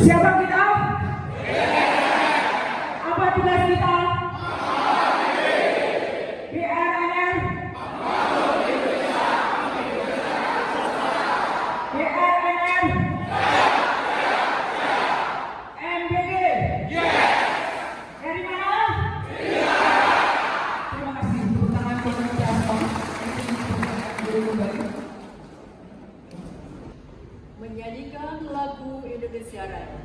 Siapa kita? Apa tugas kita? BRNR. BRNR. MBG. Dari mana? Terima kasih. Tepuk tangan komunitas. Menyanyikan lagu Indonesia Raya.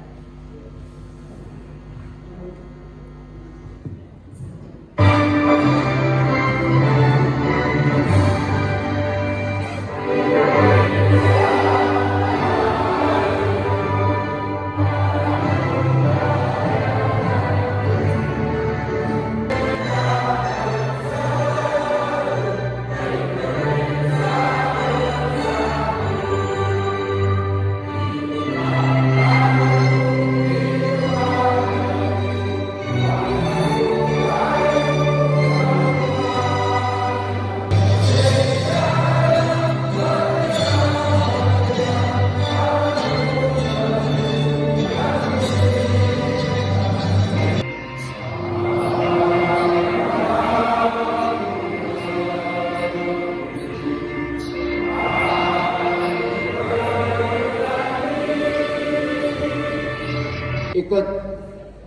Ikut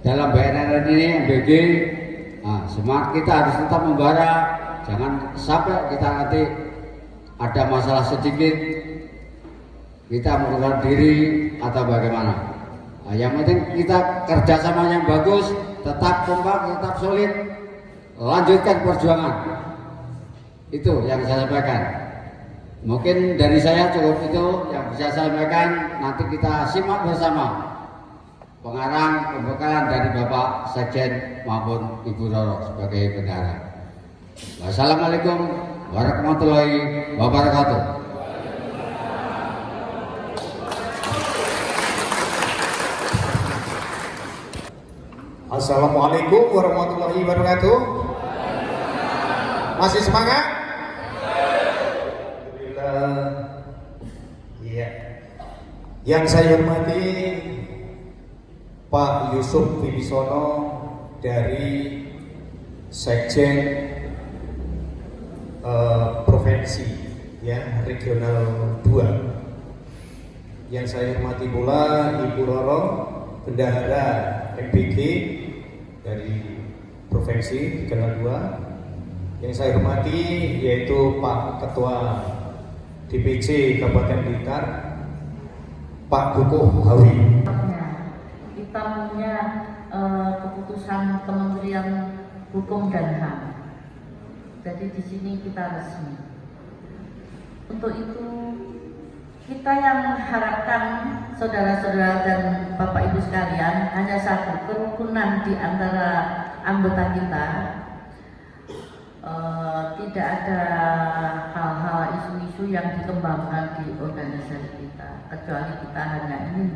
dalam BNR ini MBG, semangat kita harus tetap membara, jangan sampai kita nanti ada masalah sedikit kita mengundurkan diri atau bagaimana. Yang penting kita kerjasama yang bagus, tetap kompak, tetap solid, lanjutkan perjuangan. Itu yang saya sampaikan. Mungkin dari saya cukup itu yang bisa saya sampaikan. Nanti kita simak bersama pengarang pembekalan dari Bapak Sekjen maupun Ibu Roro sebagai bendahara. Wassalamualaikum warahmatullahi wabarakatuh. Assalamualaikum warahmatullahi wabarakatuh. Masih semangat? Alhamdulillah. Iya. Yang saya hormati Pak Yusuf Wibisono dari Sekjen Provinsi Regional 2. Yang saya hormati pula Ibu Roro, Bendahara MBG dari Provinsi Regional 2. Yang saya hormati yaitu Pak Ketua DPC Kabupaten Blitar, Pak Kukuh Hawi. Kita punya keputusan Kementerian Hukum dan HAM. Jadi di sini kita resmi. Untuk itu kita yang harapkan saudara-saudara dan Bapak Ibu sekalian hanya satu, kerukunan di antara anggota kita. Tidak ada hal-hal isu-isu yang dikembangkan di organisasi kita, kecuali kita hanya ingin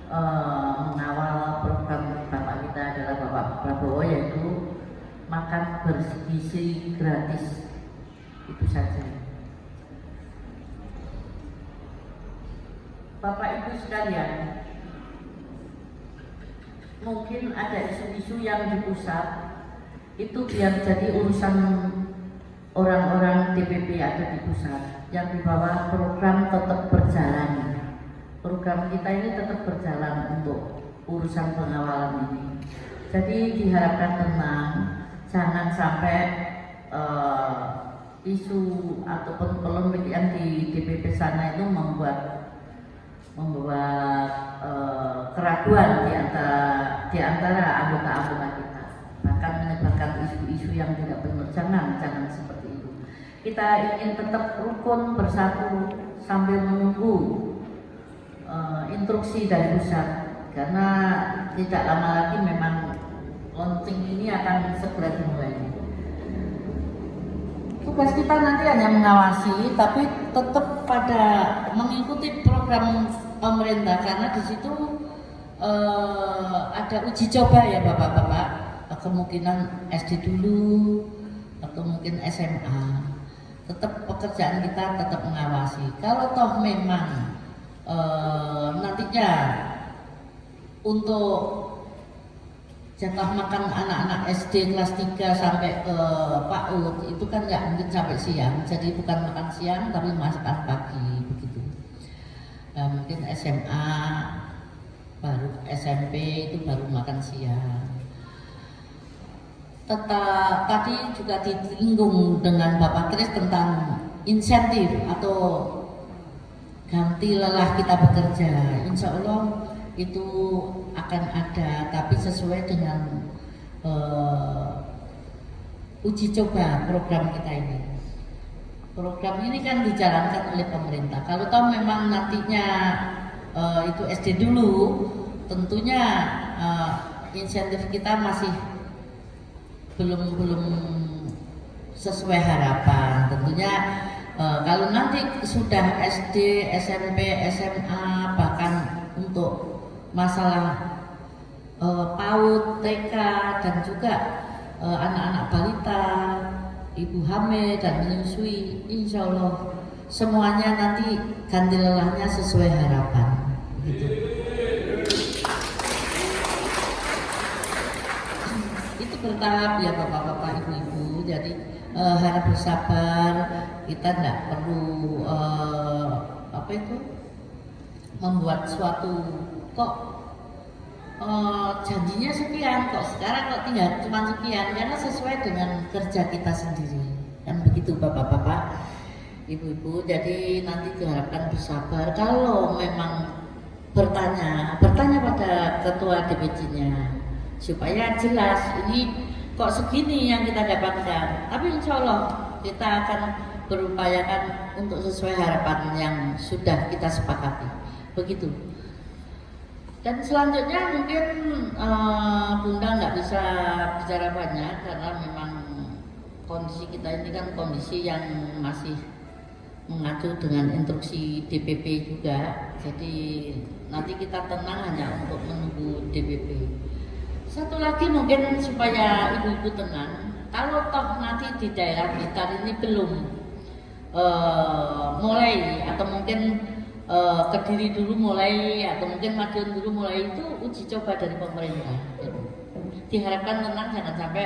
mengawal program Bapak kita adalah Bapak Prabowo, yaitu makan bergizi gratis. Itu saja. Bapak Ibu sekalian, mungkin ada isu-isu yang di pusat itu biar jadi urusan orang-orang DPP atau di pusat. Yang di bawah program tetap berjalan. Program kita ini tetap berjalan untuk urusan pengawalan ini. Jadi diharapkan tenang, jangan sampai isu ataupun polemik yang di DPP sana itu membuat keraguan di antara anggota-anggota kita, bahkan menyebarkan isu-isu yang tidak benar. Jangan seperti itu. Kita ingin tetap rukun bersatu sambil menunggu instruksi dari pusat, karena tidak lama lagi memang launching ini akan segera dimulai. Tugas kita nanti hanya mengawasi, tapi tetap pada mengikuti program pemerintah, karena di situ ada uji coba ya Bapak-bapak, kemungkinan SD dulu atau mungkin SMA. Tetap pekerjaan kita tetap mengawasi. Kalau toh memang nantinya untuk jatah makan anak-anak SD kelas 3 sampai ke PAUD itu kan nggak mungkin sampai siang, jadi bukan makan siang tapi makan pagi begitu. Mungkin SMA baru SMP itu baru makan siang. Tadi juga disinggung dengan Bapak Kris tentang insentif atau ganti lelah kita bekerja. Insya Allah itu akan ada, tapi sesuai dengan uji coba program kita ini. Program ini kan dijalankan oleh pemerintah. Kalau tahu memang nantinya itu SD dulu, tentunya insentif kita masih belum sesuai harapan. Tentunya kalau nanti sudah SD, SMP, SMA, bahkan untuk masalah PAUD, TK, dan juga anak-anak balita, ibu hamil dan menyusui, insya Allah semuanya nanti ganti lelahnya sesuai harapan. Gitu. Itu bertahap ya bapak-bapak, ibu-ibu. Jadi harap bersabar, kita tidak perlu membuat suatu kok janjinya sekian, kok sekarang kok tinggal cuma sekian, karena sesuai dengan kerja kita sendiri, kan begitu bapak-bapak, ibu-ibu. Jadi nanti diharapkan bersabar. Kalau memang bertanya pada ketua DPC-nya supaya jelas ini kok segini yang kita dapatkan, tapi insya Allah kita akan berupayakan untuk sesuai harapan yang sudah kita sepakati, begitu. Dan selanjutnya mungkin Bunda nggak bisa bicara banyak karena memang kondisi kita ini kan kondisi yang masih mengacu dengan instruksi DPP juga. Jadi nanti kita tenang hanya untuk menunggu DPP. Satu lagi mungkin supaya ibu-ibu tenang, kalau toh nanti di daerah Blitar ini belum mulai, atau mungkin Kediri dulu mulai, atau mungkin Madiun dulu mulai, itu uji coba dari pemerintah. Diharapkan tenang, jangan sampai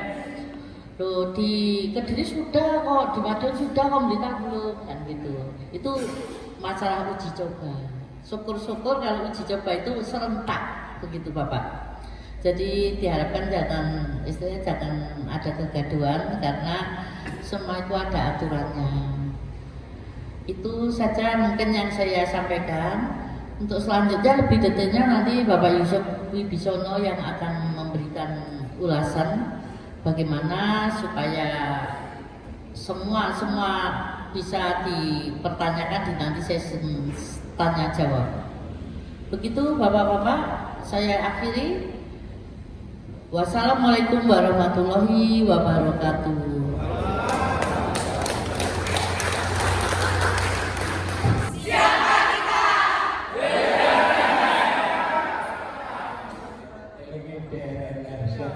loh di Kediri sudah kok, di Madiun sudah kok, Blitar belum, kan gitu. Itu masalah uji coba. Syukur-syukur kalau uji coba itu serentak, begitu Bapak. Jadi diharapkan jangan ada kegaduhan karena semua itu ada aturannya. Itu saja mungkin yang saya sampaikan. Untuk selanjutnya lebih detailnya nanti Bapak Yusuf Wibisono yang akan memberikan ulasan bagaimana supaya semua bisa dipertanyakan di nanti sesi tanya jawab. Begitu Bapak-bapak, saya akhiri. Wassalamualaikum warahmatullahi wabarakatuh.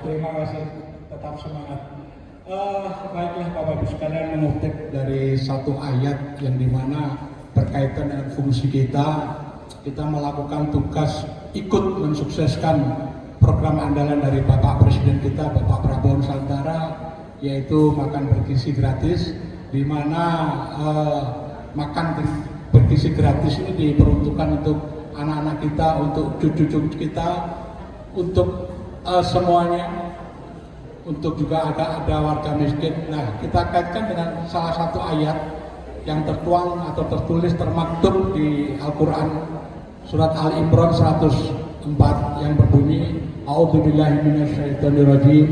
Terima kasih, tetap semangat. Baiklah Bapak Ibu sekalian, mengutip dari satu ayat yang dimana berkaitan dengan fungsi kita melakukan tugas ikut mensukseskan program andalan dari Bapak Presiden kita, Bapak Prabowo Nusantara, yaitu makan bergizi gratis, di mana makan bergizi gratis ini diperuntukkan untuk anak-anak kita, untuk cucu-cucu kita, untuk semuanya, untuk juga ada warga miskin. Nah, kita kaitkan dengan salah satu ayat yang tertuang atau tertulis termaktub di Al-Quran surat Al-Imran 104 yang berbunyi A'udzubillahi minasyaitonirrajim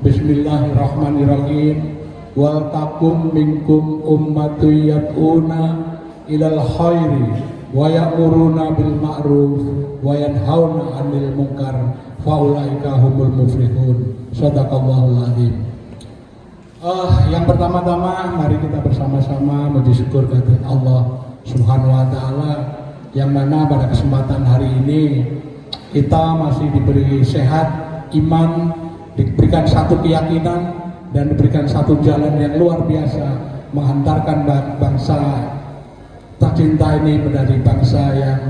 Bismillahirrahmanirrahim wal takum minkum ummatu yad'una ilal khairi wa ya'muruna bil ma'ruf wa yanhauna 'anil munkar faulaika humul muflihun. Shadaqallahul azim. Yang pertama-tama mari kita bersama-sama memuji syukur kepada Allah Subhanahu wa taala yang mana pada kesempatan hari ini kita masih diberi sehat, iman, diberikan satu keyakinan dan diberikan satu jalan yang luar biasa menghantarkan bangsa tercinta ini menjadi bangsa yang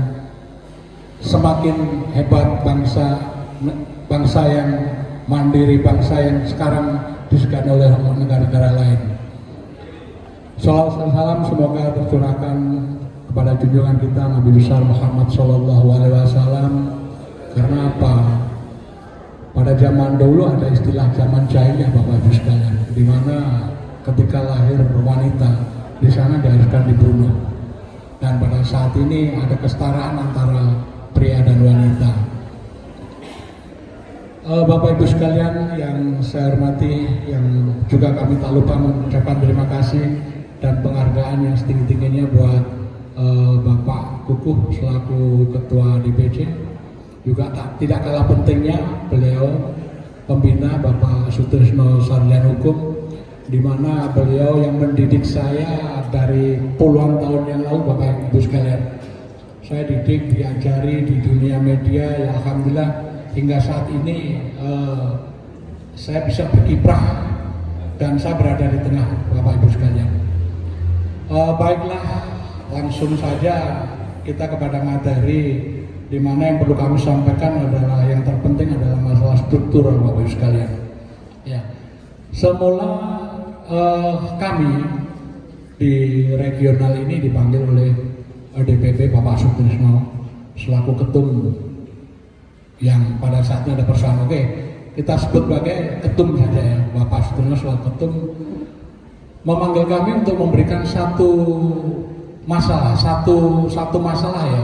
semakin hebat bangsa yang mandiri, bangsa yang sekarang disegani oleh negara-negara lain. Salawat dan salam semoga tercurahkan kepada junjungan kita Nabi besar Muhammad Shallallahu Alaihi Wasallam. Karena apa? Pada zaman dulu ada istilah zaman jahiliyah, Bapak Ibu sekalian, di mana ketika lahir wanita di sana diharuskan dibunuh. Dan pada saat ini ada kesetaraan antara pria dan wanita. Bapak Ibu sekalian yang saya hormati, yang juga kami tak lupa mengucapkan terima kasih dan penghargaan yang setinggi-tingginya buat Bapak Kukuh selaku Ketua DPC. Juga tidak kalah pentingnya beliau pembina Bapak Sutrisno Sarjana Hukum, di mana beliau yang mendidik saya dari puluhan tahun yang lalu, Bapak Ibu sekalian. Saya didik, diajari di dunia media, ya alhamdulillah hingga saat ini saya bisa berkiprah dan saya berada di tengah Bapak Ibu sekalian. Baiklah, langsung saja kita kepada materi, di mana yang perlu kami sampaikan adalah yang terpenting adalah masalah struktur, Bapak Ibu sekalian. Ya, semula kami di regional ini dipanggil oleh DPP Bapak Sutrisno selaku ketum, yang pada saatnya ada persoalan. Oke, kita sebut sebagai ketum saja ya. Bapak Sutrisno selaku ketum memanggil kami untuk memberikan satu masalah ya.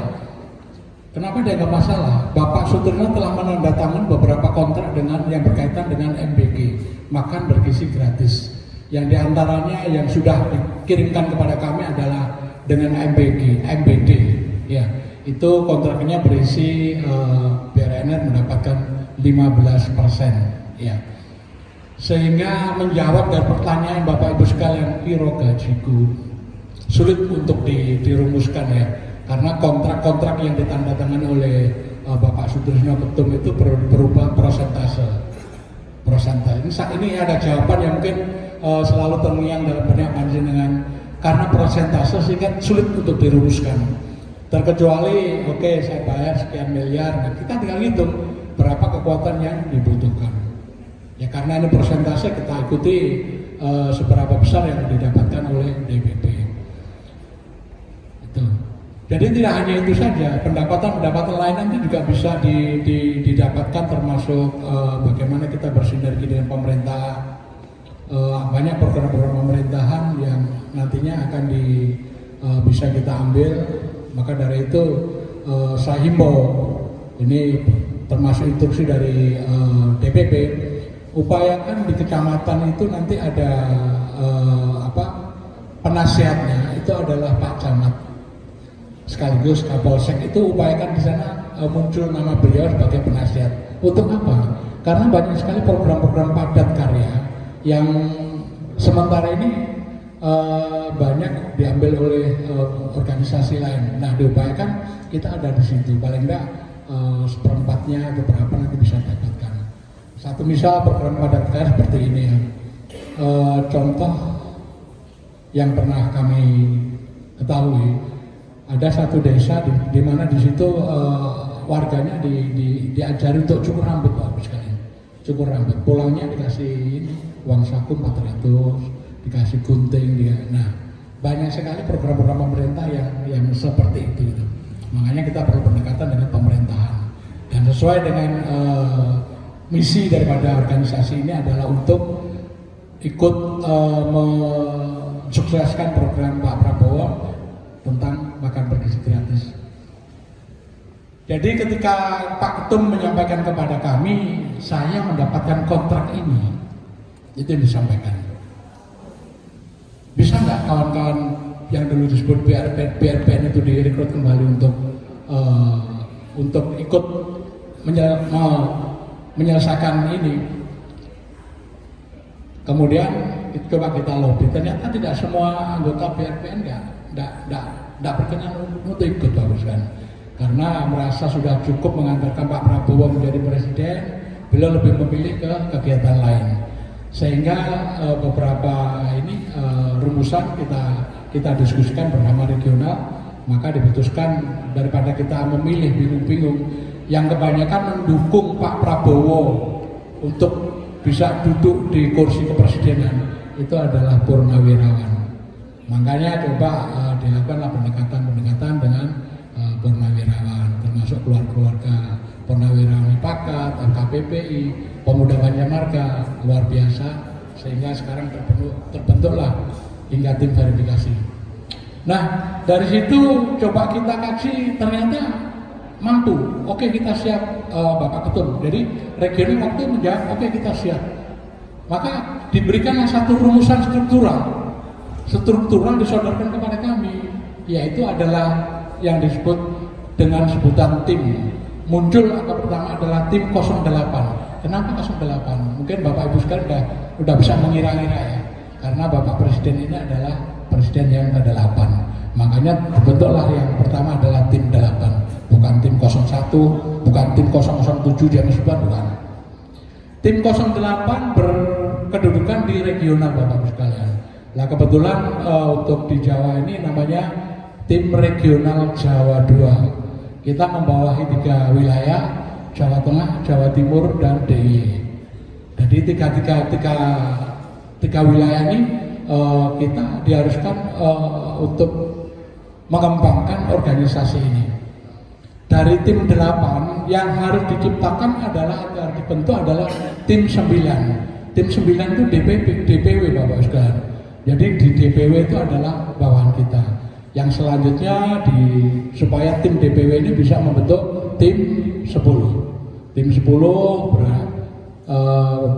Kenapa dianggap masalah? Bapak Sutrisno telah menandatangani beberapa kontrak dengan yang berkaitan dengan MBG, makan bergizi gratis. Yang diantaranya yang sudah dikirimkan kepada kami adalah dengan MBD, ya. Itu kontraknya berisi BRNR mendapatkan 15%, ya. Sehingga menjawab dari pertanyaan Bapak Ibu sekalian, piro gajiku, sulit untuk dirumuskan ya. Karena kontrak-kontrak yang ditandatangani oleh Bapak Sutrisno Ketum itu berupa persentase. Ini ada jawaban yang mungkin selalu terngiang dalam benak panjenengan, karena persentase sehingga sulit untuk dirumuskan. Terkecuali, oke, saya bayar sekian miliar, nah kita tinggal hitung berapa kekuatan yang dibutuhkan. Ya karena ini persentase, kita ikuti seberapa besar yang didapatkan oleh DPP. Itu. Jadi tidak hanya itu saja, pendapatan lain nanti juga bisa didapatkan, termasuk bagaimana kita bersinergi dengan pemerintah. Banyak program-program pemerintahan yang nantinya akan bisa kita ambil. Maka dari itu saya himbau, ini termasuk instruksi dari DPP, upayakan di kecamatan itu nanti ada penasihatnya, itu adalah Pak Camat sekaligus Kapolsek. Itu upayakan di sana muncul nama beliau sebagai penasihat. Untuk apa? Karena banyak sekali program-program padat karya yang sementara ini banyak diambil oleh organisasi lain. Nah, diupayakan kita ada di situ, paling enggak seperempatnya atau berapa nanti bisa dapatkan. Satu misal program padat karya seperti ini ya. Contoh yang pernah kami ketahui, ada satu desa di mana di situ warganya diajari untuk cukur rambut, Pak sekalian. Cukur rambut, pulangnya dikasih uang saku 400, dikasih gunting dia. Nah, banyak sekali program-program pemerintah yang seperti itu gitu. Makanya kita perlu pendekatan dengan pemerintahan. Dan sesuai dengan misi daripada organisasi ini adalah untuk ikut mensukseskan program Pak Prabowo tentang makan bergizi gratis. Jadi ketika Pak Ketum menyampaikan kepada kami, saya mendapatkan kontrak ini, itu yang disampaikan. Bisa nggak kawan-kawan yang dulu disebut BRPN itu direkrut kembali untuk ikut menyelesaikan ini? Kemudian coba kita lobby, ternyata tidak semua anggota BRPN tidak berkenan untuk ikut, bagus kan? Karena merasa sudah cukup mengantarkan Pak Prabowo menjadi presiden, beliau lebih memilih ke kegiatan lain. Sehingga beberapa ini rumusan kita diskusikan bersama regional, Maka diputuskan daripada kita memilih bingung-bingung, yang kebanyakan mendukung Pak Prabowo untuk bisa duduk di kursi kepresidenan itu adalah purnawirawan. Makanya coba dilakukanlah pendekatan-pendekatan dengan purnawirawan, termasuk keluarga purnawirawan Pakat, KPPI, Pemuda Banjarmarga, luar biasa, sehingga sekarang terbentuklah hingga tim verifikasi. Nah, dari situ coba kita kaji, ternyata mampu. Oke, kita siap, Bapak Ketum. Jadi regional waktu menjawab, oke, kita siap. Maka diberikanlah satu rumusan struktural disodorkan kepada kami, yaitu adalah yang disebut dengan sebutan tim. Muncul angka pertama adalah tim 08. Kenapa 08? Mungkin Bapak Ibu sekalian udah bisa mengira-ngira ya, karena Bapak Presiden ini adalah Presiden yang ke-8. Makanya terbentuklah yang pertama adalah tim 8, bukan tim 01, bukan tim 007 James Bond, bukan. Tim 08 berkedudukan di regional, Bapak Ibu sekalian. Nah, kebetulan untuk di Jawa ini namanya tim regional Jawa 2. Kita membawahi 3 wilayah, Jawa Tengah, Jawa Timur, dan DIY. Jadi tiga wilayah ini kita diharuskan untuk mengembangkan organisasi ini. Dari tim 8 yang harus diciptakan adalah dibentuk adalah tim 9. Tim 9 itu DPW Bapak sekalian. Jadi di DPW itu adalah bawahan kita. Yang selanjutnya supaya tim DPW ini bisa membentuk tim 10. Tim 10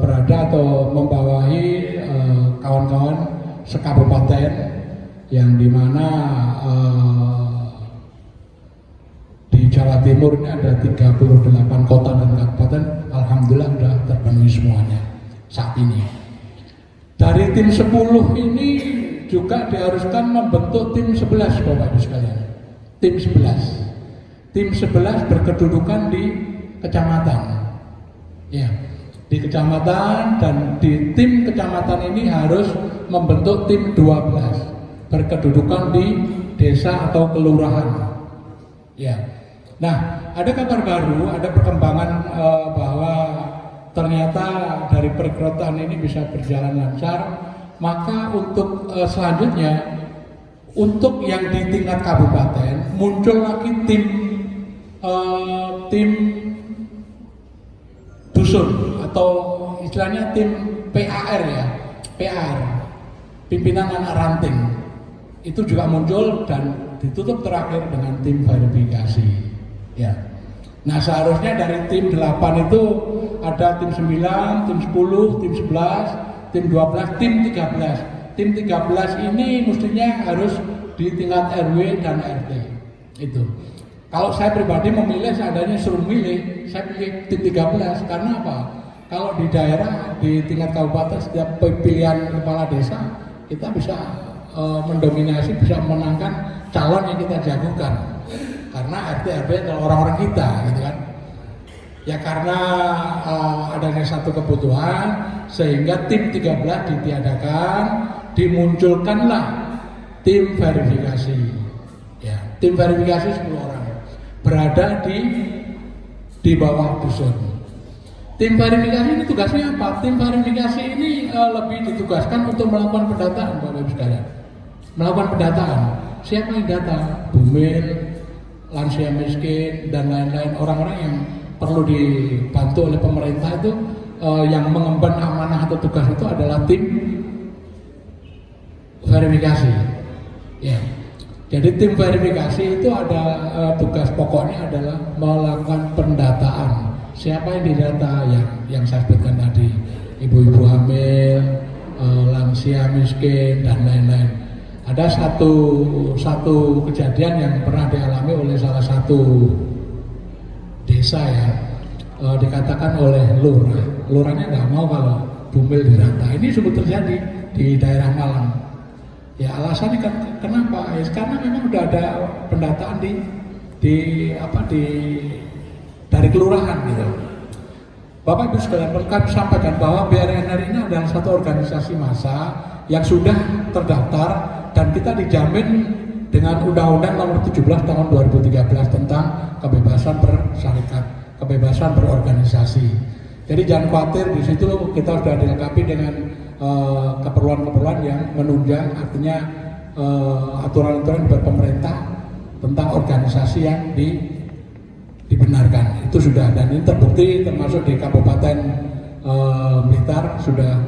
berada atau membawahi kawan-kawan sekabupaten yang dimana di Jawa Timur ini ada 38 kota dan kabupaten. Alhamdulillah sudah terpenuhi semuanya saat ini. Dari tim 10 ini juga diharuskan membentuk tim 11 Bapak Ibu sekalian. Tim 11. Tim 11 berkedudukan di kecamatan. Ya, di kecamatan, dan di tim kecamatan ini harus membentuk tim 12 berkedudukan di desa atau kelurahan. Ya. Nah, ada kabar baru, ada perkembangan bahwa ternyata dari perekrutan ini bisa berjalan lancar. Maka untuk selanjutnya, untuk yang di tingkat kabupaten muncul lagi tim dusun atau istilahnya tim PAR ya, PAR, pimpinan anak ranting. Itu juga muncul dan ditutup terakhir dengan tim verifikasi. Ya. Nah, seharusnya dari tim 8 itu ada tim 9, tim 10, tim 11, tim 12, tim 13. Tim 13 ini mestinya harus di tingkat RW dan RT. Itu. Kalau saya pribadi memilih, seandainya suruh milih, saya pilih tim 13. Karena apa? Kalau di daerah, di tingkat kabupaten, setiap pilihan kepala desa, kita bisa mendominasi, bisa memenangkan calon yang kita jagokan. Karena RT RW adalah orang-orang kita, gitu kan. Ya karena adanya satu kebutuhan, sehingga tim 13 ditiadakan, dimunculkanlah tim verifikasi. Ya, tim verifikasi 10 orang berada di bawah dusun. Tim verifikasi ini tugasnya apa? Tim verifikasi ini lebih ditugaskan untuk melakukan pendataan, Bapak Ibu sekalian. Melakukan pendataan. Siapa yang data? Bumil, lansia miskin, dan lain-lain, orang-orang yang perlu dibantu oleh pemerintah itu. Yang mengemban amanah atau tugas itu adalah tim verifikasi. Ya. Jadi tim verifikasi itu ada tugas pokoknya adalah melakukan pendataan. Siapa yang didata? Yang saya sebutkan tadi, ibu-ibu hamil, lansia miskin, dan lain-lain. Ada satu kejadian yang pernah dialami oleh salah satu desa ya. Dikatakan oleh lurahnya nggak mau kalau bumil didata. Ini sungguh terjadi di daerah Malang. Ya alasannya kenapa? Ya, karena memang sudah ada pendataan dari kelurahan gitu. Bapak Ibu sekalian, kami sampaikan bahwa BRNR ini adalah satu organisasi massa yang sudah terdaftar dan kita dijamin dengan Undang-Undang Nomor 17 Tahun 2013 tentang kebebasan bersyarikat, kebebasan berorganisasi. Jadi jangan khawatir, di situ kita sudah dilengkapi dengan keperluan-keperluan yang menunjang, artinya aturan-aturan berpemerintah tentang organisasi yang dibenarkan. Itu sudah, dan ini terbukti termasuk di Kabupaten Blitar sudah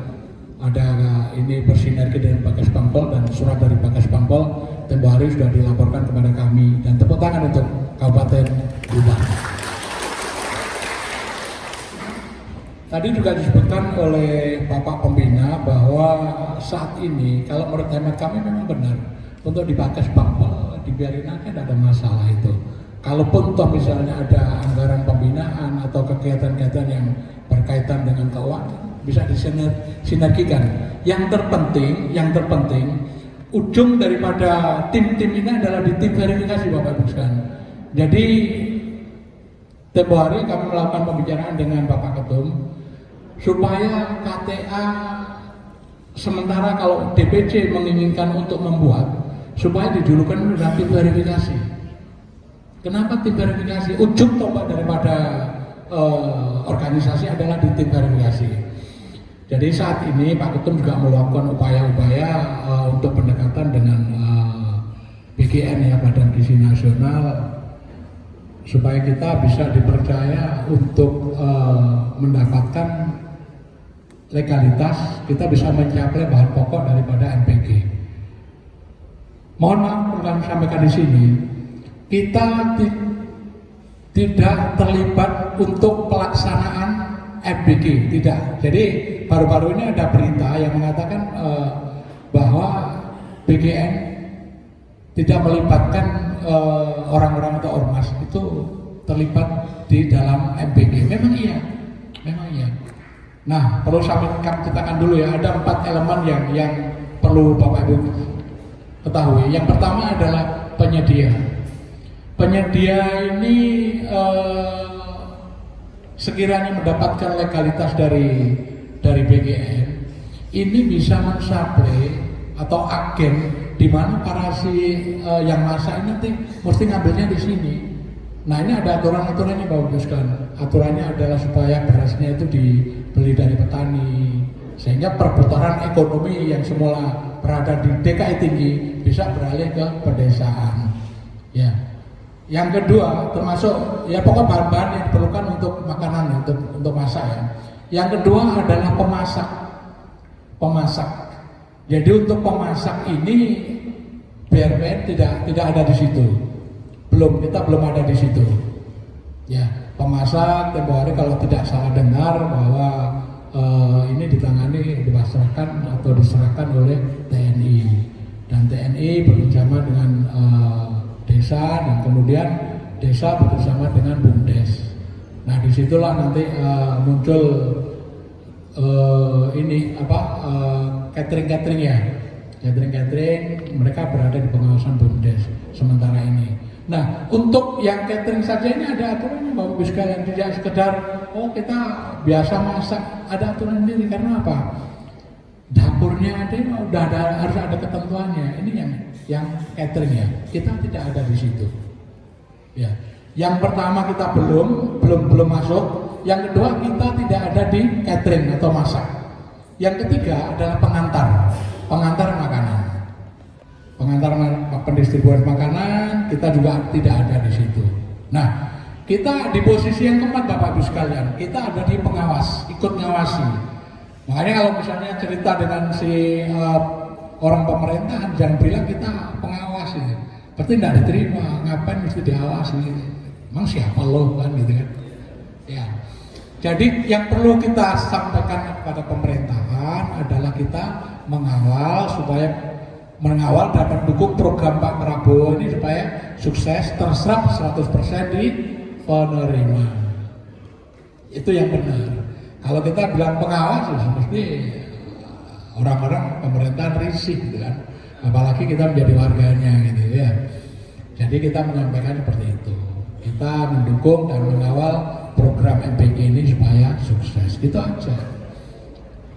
ada ini bersinergi dengan Bagas Pampol, dan surat dari Bagas Pampol tempoh hari sudah dilaporkan kepada kami, dan tepuk tangan untuk Kabupaten Blitar. Tadi juga disebutkan oleh Bapak Pembina bahwa saat ini kalau menurut hemat kami memang benar untuk di Bagas Pampol dibiarin aja, tidak ada masalah itu. Kalaupun toh misalnya ada anggaran pembinaan atau kegiatan-kegiatan yang berkaitan dengan keuangan bisa disinergikan. Yang terpenting ujung daripada tim-tim ini adalah di tim verifikasi, Bapak Ibu sekalian. Jadi tempoh hari kami melakukan pembicaraan dengan Bapak Ketum supaya KTA sementara kalau DPC menginginkan untuk membuat supaya dijulukan tim verifikasi. Kenapa tim verifikasi? Ujung tombak daripada organisasi adalah di tim verifikasi. Jadi saat ini Pak Ketum juga melakukan upaya-upaya untuk pendekatan dengan BGN ya, Badan Gizi Nasional, supaya kita bisa dipercaya untuk mendapatkan legalitas, kita bisa mencapai bahan pokok daripada MPG. Mohon maaf perlu kami sampaikan di sini, kita tidak terlibat untuk pelaksanaan MPG, tidak. Jadi baru-baru ini ada berita yang mengatakan bahwa BGN tidak melibatkan orang-orang atau ormas itu terlibat di dalam MPG. Memang iya. Nah, perlu kami ceritakan dulu ya, ada 4 elemen yang perlu Bapak Ibu ketahui. Yang pertama adalah penyedia. Penyedia ini sekiranya mendapatkan legalitas dari BGN, ini bisa mensuplai atau agen di mana para yang masak ini nanti mesti ngambilnya di sini. Nah, ini ada aturan-aturannya Bapak Ibu sekalian. Aturannya adalah supaya berasnya itu dibeli dari petani, sehingga perputaran ekonomi yang semula berada di DKI tinggi bisa beralih ke pedesaan. Ya. Yang kedua, termasuk ya pokok bahan-bahan yang diperlukan untuk makanan, untuk masak ya. Yang kedua adalah pemasak. Jadi untuk pemasak ini BRPN tidak ada di situ. Kita belum ada di situ. Ya, pemasak tempoh hari kalau tidak salah dengar bahwa ini dipasrahkan atau diserahkan oleh TNI, dan TNI bekerjasama dengan desa, dan kemudian desa bekerjasama dengan BUMDes. Nah, disitulah nanti muncul catering ya, catering mereka berada di pengawasan BUMDes sementara ini. Nah, untuk yang catering saja ini ada aturannya Bapak Ibu sekalian, tidak sekedar kita biasa masak, ada aturan sendiri. Karena apa? Dapurnya harus ada ketentuannya. Ini yang catering ya, kita tidak ada di situ. Ya, yang pertama kita belum masuk. Yang kedua kita tidak ada di catering atau masak. Yang ketiga adalah pengantar makanan. Pendistribusian makanan kita juga tidak ada di situ. Nah, kita di posisi yang keempat Bapak Ibu sekalian, kita ada di pengawas, ikut ngawasi. Makanya kalau misalnya cerita dengan orang pemerintahan, jangan bilang kita pengawas ini. Berarti tidak diterima, ngapain mesti diawasi? Emang siapa lo kan gitu kan? Ya. Jadi yang perlu kita sampaikan kepada pemerintahan adalah kita mengawal dapat dukung program Pak Prabowo ini supaya sukses, terserap 100% di penerima. Itu yang benar. Kalau kita bilang pengawas, mesti orang-orang pemerintahan risih gitu kan. Apalagi kita menjadi warganya gitu ya. Jadi kita menyampaikan seperti itu. Kita mendukung dan mengawal program MPG ini supaya sukses. Gitu aja.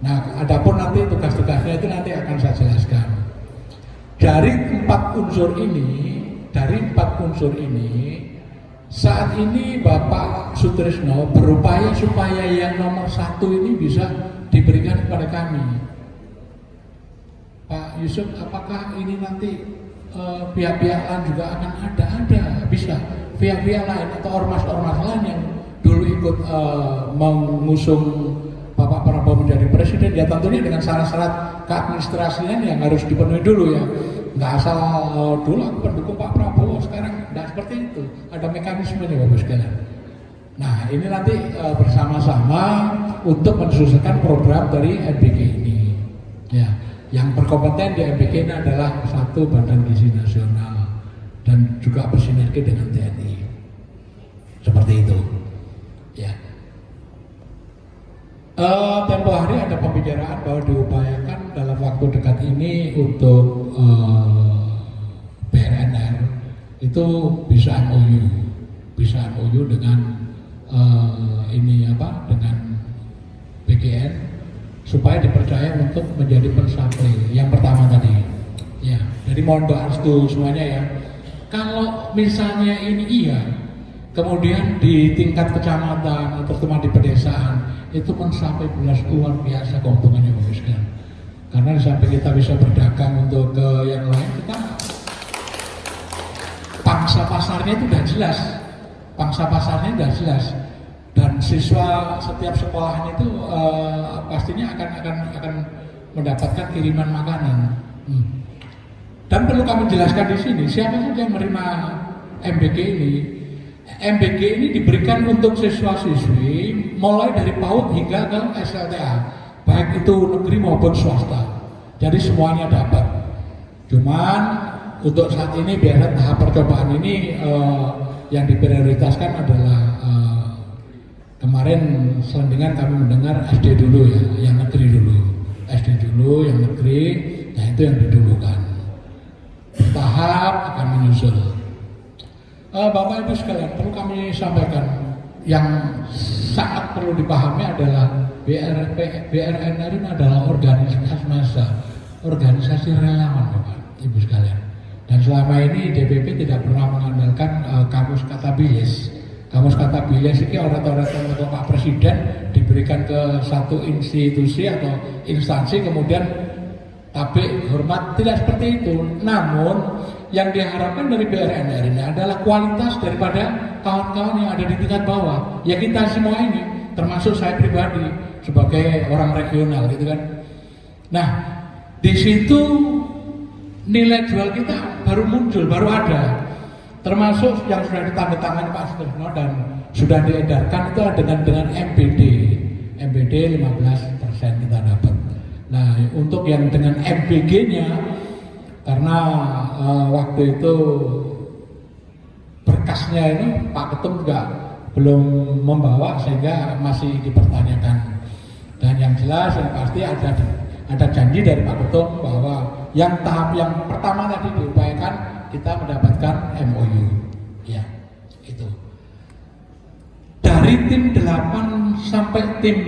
Nah, adapun nanti tugas-tugasnya itu nanti akan saya jelaskan. dari empat unsur ini, saat ini Bapak Sutrisno berupaya supaya yang nomor 1 ini bisa diberikan kepada kami. Pak Yusuf, apakah ini nanti pihak-pihak lain juga akan ada bisa pihak-pihak lain atau ormas-ormas lain yang dulu ikut mengusung Bapak Prabowo menjadi presiden, ya tentunya dengan syarat-syarat keadministrasian yang harus dipenuhi dulu ya. Nggak asal dulu aku pendukung Pak Prabowo, sekarang nggak seperti itu. Ada mekanismenya Bapak sekalian. Nah ini nanti bersama-sama untuk mensukseskan program dari MBG ini. Ya, yang berkompeten di MBG ini adalah satu Badan Gizi Nasional dan juga bersinergi dengan TNI. Seperti itu. Ya. Tempo hari ada pembicaraan bahwa diupayakan dalam waktu dekat ini untuk BRNR itu bisa MOU dengan dengan BGN supaya dipercaya untuk menjadi pensuplai yang pertama tadi. Ya, jadi mohon doa restu semuanya ya. Kalau misalnya ini iya, kemudian di tingkat kecamatan atau terutama di pedesaan itu mencapai belas luar biasa keuntungannya Bapak sekalian. Karena di samping kita bisa berdagang untuk ke yang lain, kita pangsa pasarnya itu sudah jelas. Dan siswa setiap sekolahan itu pastinya akan mendapatkan kiriman makanan. Dan perlu kami jelaskan di sini, siapa saja yang menerima MBG ini. MBG ini diberikan untuk siswa-siswi mulai dari PAUD hingga ke SLTA, baik itu negeri maupun swasta. Jadi semuanya dapat. Cuman untuk saat ini biasa tahap percobaan ini yang diprioritaskan adalah kemarin selentingan kami mendengar SD dulu ya, yang negeri dulu. SD dulu, yang negeri, nah itu yang didulukan. Bertahap akan menyusul. Bapak Ibu sekalian, perlu kami sampaikan yang sangat perlu dipahami adalah BRNR ini adalah organisasi massa, organisasi relawan Bapak Ibu sekalian. Dan selama ini DPP tidak pernah mengandalkan kamus kata bilis. Kamus kata bilis ini orang-orang untuk Pak Presiden diberikan ke satu institusi atau instansi kemudian tabik hormat, tidak seperti itu. Namun yang diharapkan dari BRNR ini adalah kualitas daripada kawan-kawan yang ada di tingkat bawah. Ya kita semua ini, termasuk saya pribadi sebagai orang regional gitu kan. Nah, di situ nilai jual kita baru muncul, baru ada. Termasuk yang sudah ditandatangani Pak Sutrisno dan sudah diedarkan itu dengan MBD 15% kita dapat. Nah, untuk yang dengan MBG-nya, karena waktu itu berkasnya ini Pak Ketum juga belum membawa sehingga masih dipertanyakan. Dan yang jelas yang pasti ada janji dari Pak Ketum bahwa yang tahap yang pertama tadi diupayakan kita mendapatkan MOU. Ya, itu. Dari tim 8 sampai tim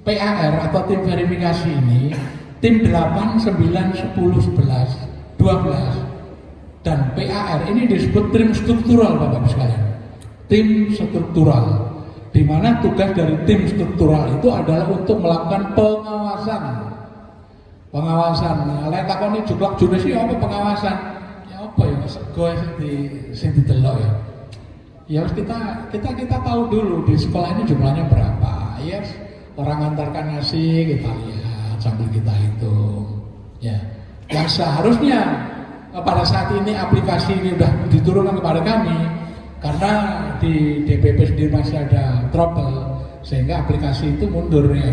PAR atau tim verifikasi ini, tim 8, 9, 10, 11, 12 dan PAR ini disebut tim struktural Bapak Ibu sekalian. Tim struktural, di mana tugas dari tim struktural itu adalah untuk melakukan pengawasan. Lain takoni juklak jenis apa pengawasan? Ya apa ya sego sing didelok ya. Ya harus kita tahu dulu di sekolah ini jumlahnya berapa. Ya orang antarkan nasi kita lihat sambil kita hitung. Ya. Yang seharusnya pada saat ini aplikasi ini sudah diturunkan kepada kami karena di DPP sendiri masih ada trouble sehingga aplikasi itu mundur ya.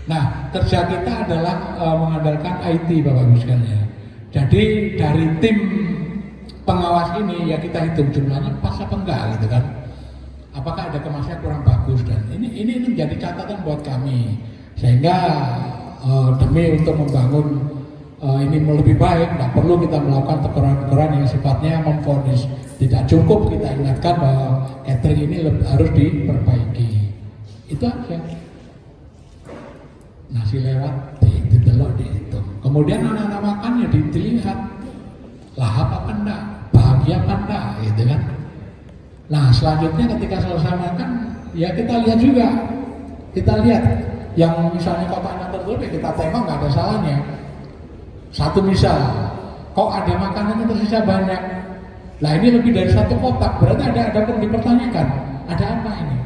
Nah, kerja kita adalah mengandalkan IT Bapak Ibu sekalian. Jadi dari tim pengawas ini ya kita hitung jumlahnya pas apa enggak gitu kan. Apakah ada kemasannya kurang bagus dan ini menjadi catatan buat kami sehingga demi untuk membangun ini lebih baik, tidak perlu kita melakukan teguran-teguran yang sifatnya memvonis. Tidak cukup kita ingatkan bahwa catering ini harus diperbaiki. Itu aja. Nasi lewat, ditelok dihitung. Kemudian anak-anak makan ya dilihat lahap apa enggak, bahagia apa enggak, gitu kan. Nah selanjutnya ketika selesai makan, ya kita lihat juga, kita lihat yang misalnya kotaknya tertutup ya kita tengok, nggak ada salahnya. Satu misal, kok ada makanan yang tersisa banyak, lah ini lebih dari satu kotak, berarti ada perlu dipertanyakan, ada apa ini?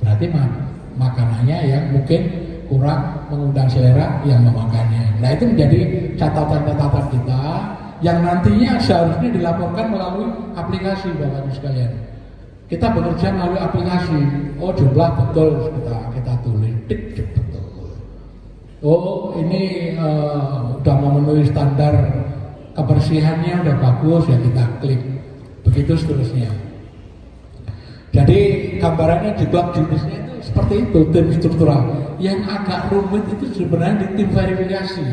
Berarti makanannya yang mungkin kurang mengundang selera yang memakannya. Nah itu menjadi catatan-catatan kita yang nantinya seharusnya dilaporkan melalui aplikasi Bapak Ibu sekalian. Kita bekerja melalui aplikasi. Oh jumlah betul kita tulis, tik betul. Oh ini udah memenuhi standar kebersihannya udah bagus ya kita klik. Begitu seterusnya. Jadi gambarannya juga jenisnya itu seperti itu, tim struktural. Yang agak rumit itu sebenarnya di tim verifikasi.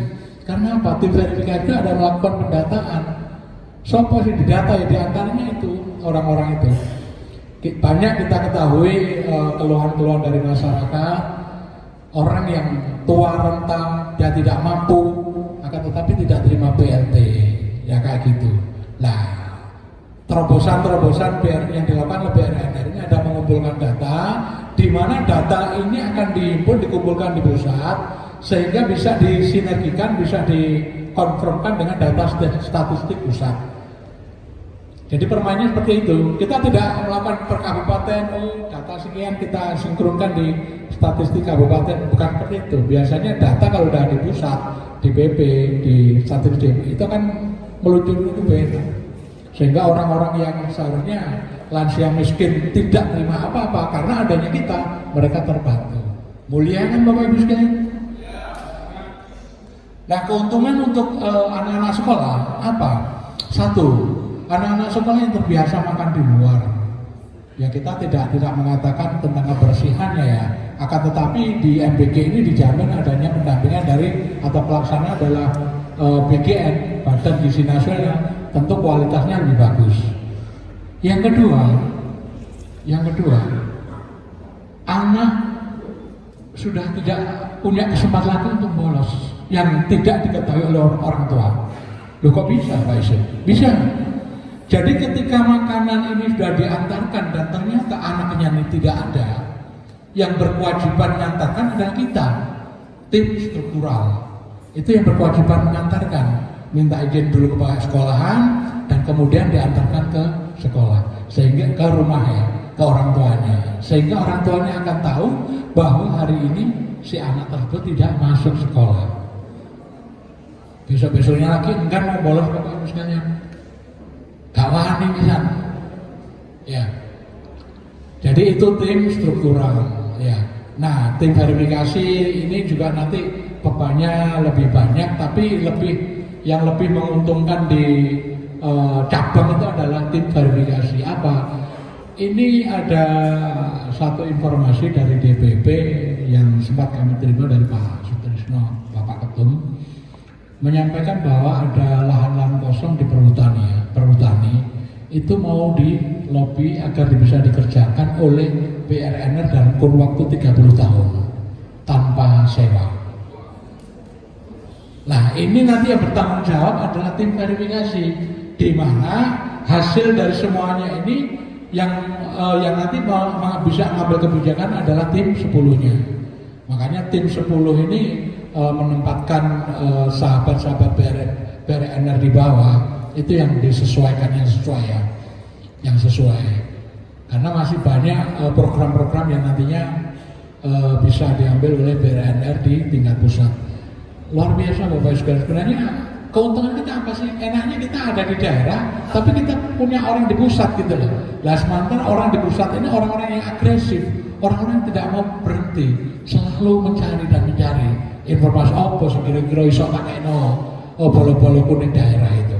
Karena apa? Tim verifikasi itu ada melakukan pendataan. Siapa sih didata ya, diantaranya itu orang-orang itu. Banyak kita ketahui keluhan-keluhan dari masyarakat, orang yang tua renta, dia tidak mampu, akan tetapi tidak terima BLT, ya kayak gitu. Nah, terobosan-terobosan yang dilakukan oleh BRNR ini ada mengumpulkan data, di mana data ini akan dihimpun, dikumpulkan di pusat, sehingga bisa disinergikan, bisa dikonfirmkan dengan data statistik pusat. Jadi permainnya seperti itu. Kita tidak melakukan per kabupaten, data sekian kita sinkronkan di statistik kabupaten, bukan seperti itu. Biasanya data kalau udah di pusat, di BP, di statistik itu kan meluncur itu beda. Sehingga orang-orang yang seharusnya lansia miskin tidak terima apa-apa karena adanya kita, mereka terbantu. Mulia kan Bapak Ibu sekalian? Nah keuntungan untuk anak-anak sekolah apa? Satu, anak-anak sekolah yang terbiasa makan di luar. Ya kita tidak mengatakan tentang kebersihannya ya. Akan tetapi di MBG ini dijamin adanya pendampingan dari atau pelaksana adalah BGN, Badan Gizi Nasional. Tentu kualitasnya lebih bagus. Yang kedua, anak sudah tidak punya kesempatan lagi untuk bolos yang tidak diketahui oleh orang tua. Loh kok bisa Pak Isin? Bisa. Jadi ketika makanan ini sudah diantarkan dan ternyata anaknya ini tidak ada, yang berkewajiban mengantarkan adalah kita, tim struktural. Itu yang berkewajiban mengantarkan. Minta izin dulu ke sekolahan dan kemudian diantarkan ke sekolah, sehingga ke rumahnya, ke orang tuanya, sehingga orang tuanya akan tahu bahwa hari ini si anak tersebut tidak masuk sekolah. Besok-besoknya lagi enggan mau bolos Bapak Ibu sekalian, gak wani pisan. Ya, jadi itu tim struktural. Ya, nah tim verifikasi ini juga nanti bebannya lebih banyak, tapi yang lebih menguntungkan di cabang itu adalah tim verifikasi. Apa? Ini ada satu informasi dari DPP yang sempat kami terima dari Pak Sutrisno, Bapak Ketum, menyampaikan bahwa ada lahan-lahan kosong di perhutani itu mau di lobby agar bisa dikerjakan oleh BRNR dalam kurun waktu 30 tahun tanpa sewa. Nah ini nanti yang bertanggung jawab adalah tim verifikasi, di mana hasil dari semuanya ini yang nanti bisa mengambil kebijakan adalah tim 10-nya. Makanya tim 10 ini menempatkan sahabat-sahabat BRNR di bawah, itu yang disesuaikan, yang sesuai. Karena masih banyak program-program yang nantinya bisa diambil oleh BRNR di tingkat pusat. Luar biasa Bapak Ibu sekalian. Sebenarnya keuntungan kita apa sih? Enaknya kita ada di daerah, tapi kita punya orang di pusat gitu loh. Lah sementara orang di pusat ini orang-orang yang agresif, orang-orang yang tidak mau berhenti, selalu mencari informasi apa sih kira-kira iso kakekno bolo-bolo kuning daerah itu.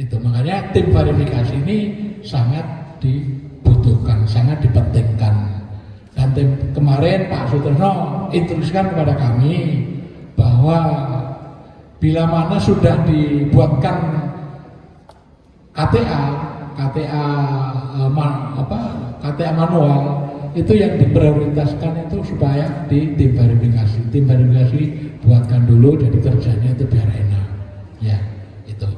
Itu makanya tim verifikasi ini sangat dibutuhkan, sangat dipentingkan. Dan tim kemarin Pak Sutrisno instruksikan kepada kami bahwa bila mana sudah dibuatkan KTA manual itu yang diprioritaskan itu supaya di tim verifikasi. Tim verifikasi buatkan dulu, jadi kerjanya itu biar enak. Ya, itu.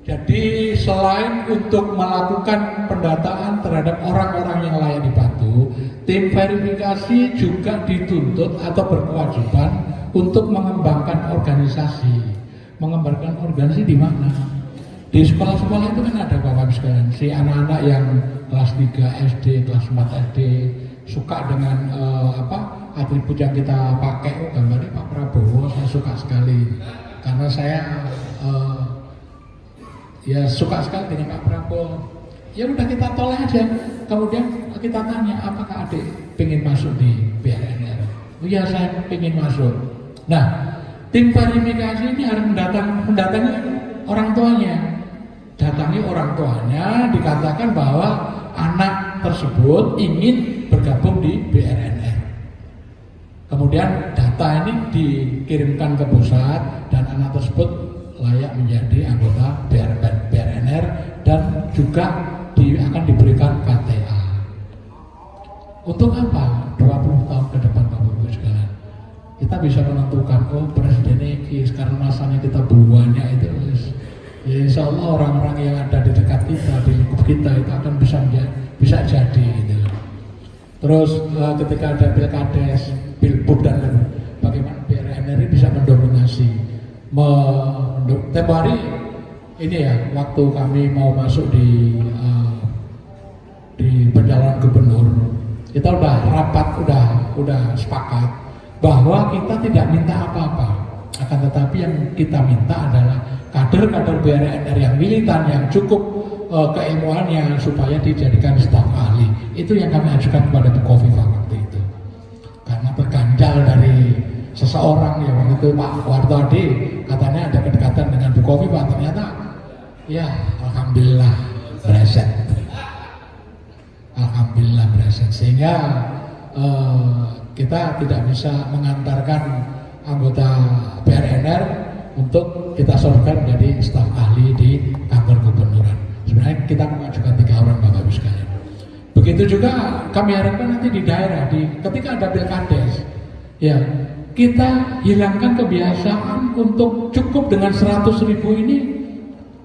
Jadi selain untuk melakukan pendataan terhadap orang-orang yang layak dibantu, tim verifikasi juga dituntut atau berkewajiban untuk mengembangkan organisasi. Mengembangkan organisasi di mana? Di sekolah-sekolah itu kan ada Bapak Ibu sekalian, si anak-anak yang kelas 3 SD, kelas 4 SD suka dengan atribut yang kita pakai. Oh, gambarnya Pak Prabowo, saya suka sekali karena saya ya suka sekali dengan Pak Prabowo. Ya udah kita tolak aja. Kemudian kita tanya, apakah adik pengen masuk di BRNR? Oh iya, saya pengen masuk. Nah, tim verifikasi ini harus mendatangi orang tuanya. Datangi orang tuanya, dikatakan bahwa anak tersebut ingin bergabung di BRNR. Kemudian data ini dikirimkan ke pusat dan anak tersebut layak menjadi anggota BRNR dan juga akan diberikan KTA. Untuk apa? 20 tahun ke depan Bapak Ibu sekalian. Kita bisa menentukan, oh presiden ini sekarang masanya kita banyak itu. Ya, insya Allah orang-orang yang ada di dekat kita, di lingkup kita itu akan bisa jadi gitu. Terus ketika ada pilkades, pilbub dan lain, bagaimana BRNR ini bisa mendominasi. Tempo hari ini ya, waktu kami mau masuk di pencalonan gubernur, kita udah rapat, udah sepakat bahwa kita tidak minta apa-apa, akan tetapi yang kita minta adalah kader-kader BRNR yang militan, yang cukup keilmuannya supaya dijadikan staf ahli. Itu yang kami ajukan kepada Bu Khofifah waktu itu. Karena terganjal dari seseorang yang waktu itu Pak Wartodi katanya ada kedekatan dengan Bu Khofifah, ternyata ya alhamdulillah bereset. Alhamdulillah bereset, sehingga kita tidak bisa mengantarkan anggota BRNR untuk kita sorotkan menjadi staf ahli di kantor gubernuran. Sebenarnya kita mengajukan 3 orang Bapak Ibu sekalian. Begitu juga kami harapkan nanti di daerah, ketika ada pilkades, ya kita hilangkan kebiasaan untuk cukup dengan 100.000 ini,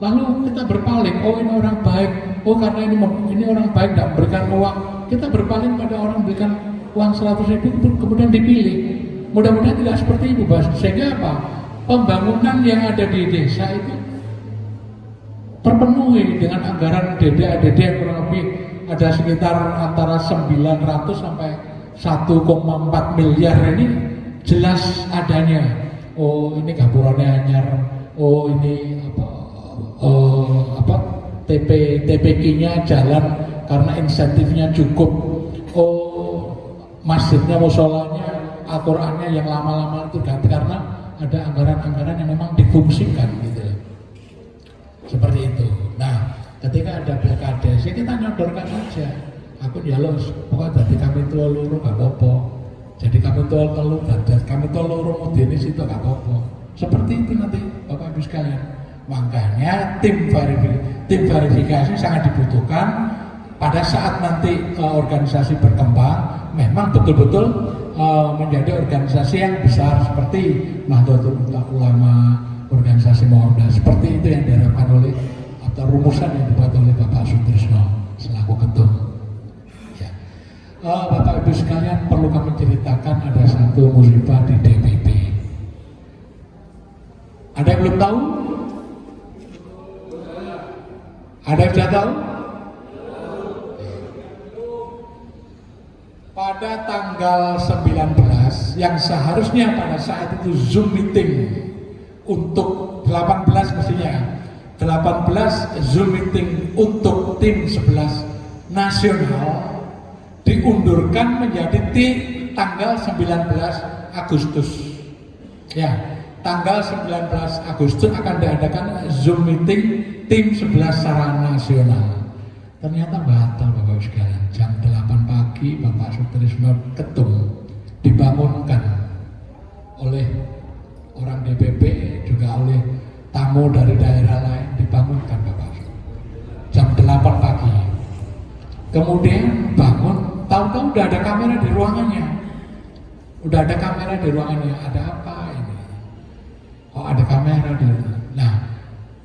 lalu kita berpaling. Oh ini orang baik, oh karena ini orang baik tidak memberikan uang, kita berpaling pada orang memberikan uang 100.000 kemudian dipilih. Mudah-mudahan tidak seperti itu, Bas. Sehingga apa? Pembangunan yang ada di desa itu terpenuhi dengan anggaran DD-ADD yang kurang lebih ada sekitar antara 900 sampai 1,4 miliar ini jelas adanya. Oh ini gapurannya anyar, oh ini TPK-nya jalan karena insentifnya cukup, oh masjidnya, musolanya, Al-Qur'annya yang lama-lama itu ganti karena ada anggaran-anggaran yang memang difungsikan gitu. Seperti itu. Nah, ketika ada pilkades, ya kita nyodorkan saja. Aku ya lo, pokoknya berarti kami tua loro gak apa-apa. Jadi kami tua telu, kami tua loro modelis itu gak apa-apa. Seperti itu nanti Bapak Ibu sekalian. Makanya tim verifikasi sangat dibutuhkan pada saat nanti organisasi berkembang, memang betul-betul menjadi organisasi yang besar seperti Nahdlatul Ulama, organisasi Muhammadiyah, seperti itu yang diharapkan oleh atau rumusan yang dibuat oleh Bapak Sutrisno selaku ketum. Ya. Bapak Ibu sekalian, perlu kami ceritakan ada satu musibah di DPP. Ada yang belum tahu? Ada yang sudah tahu? Pada tanggal 19 yang seharusnya pada saat itu Zoom meeting untuk 18 mestinya 18 Zoom meeting untuk tim 11 nasional diundurkan menjadi tanggal 19 Agustus. Ya, tanggal 19 Agustus akan diadakan Zoom meeting tim 11 secara nasional. Ternyata batal Bapak Ibu sekalian. Jam 8 pagi Bapak Sutrisno ketum dibangunkan oleh orang DPP juga oleh tamu dari daerah lain, dibangunkan Bapak jam 8 pagi. Kemudian bangun Tahu-tahu udah ada kamera di ruangannya. Udah ada kamera di ruangannya. Ada apa ini? Oh, ada kamera di ruangan. Nah,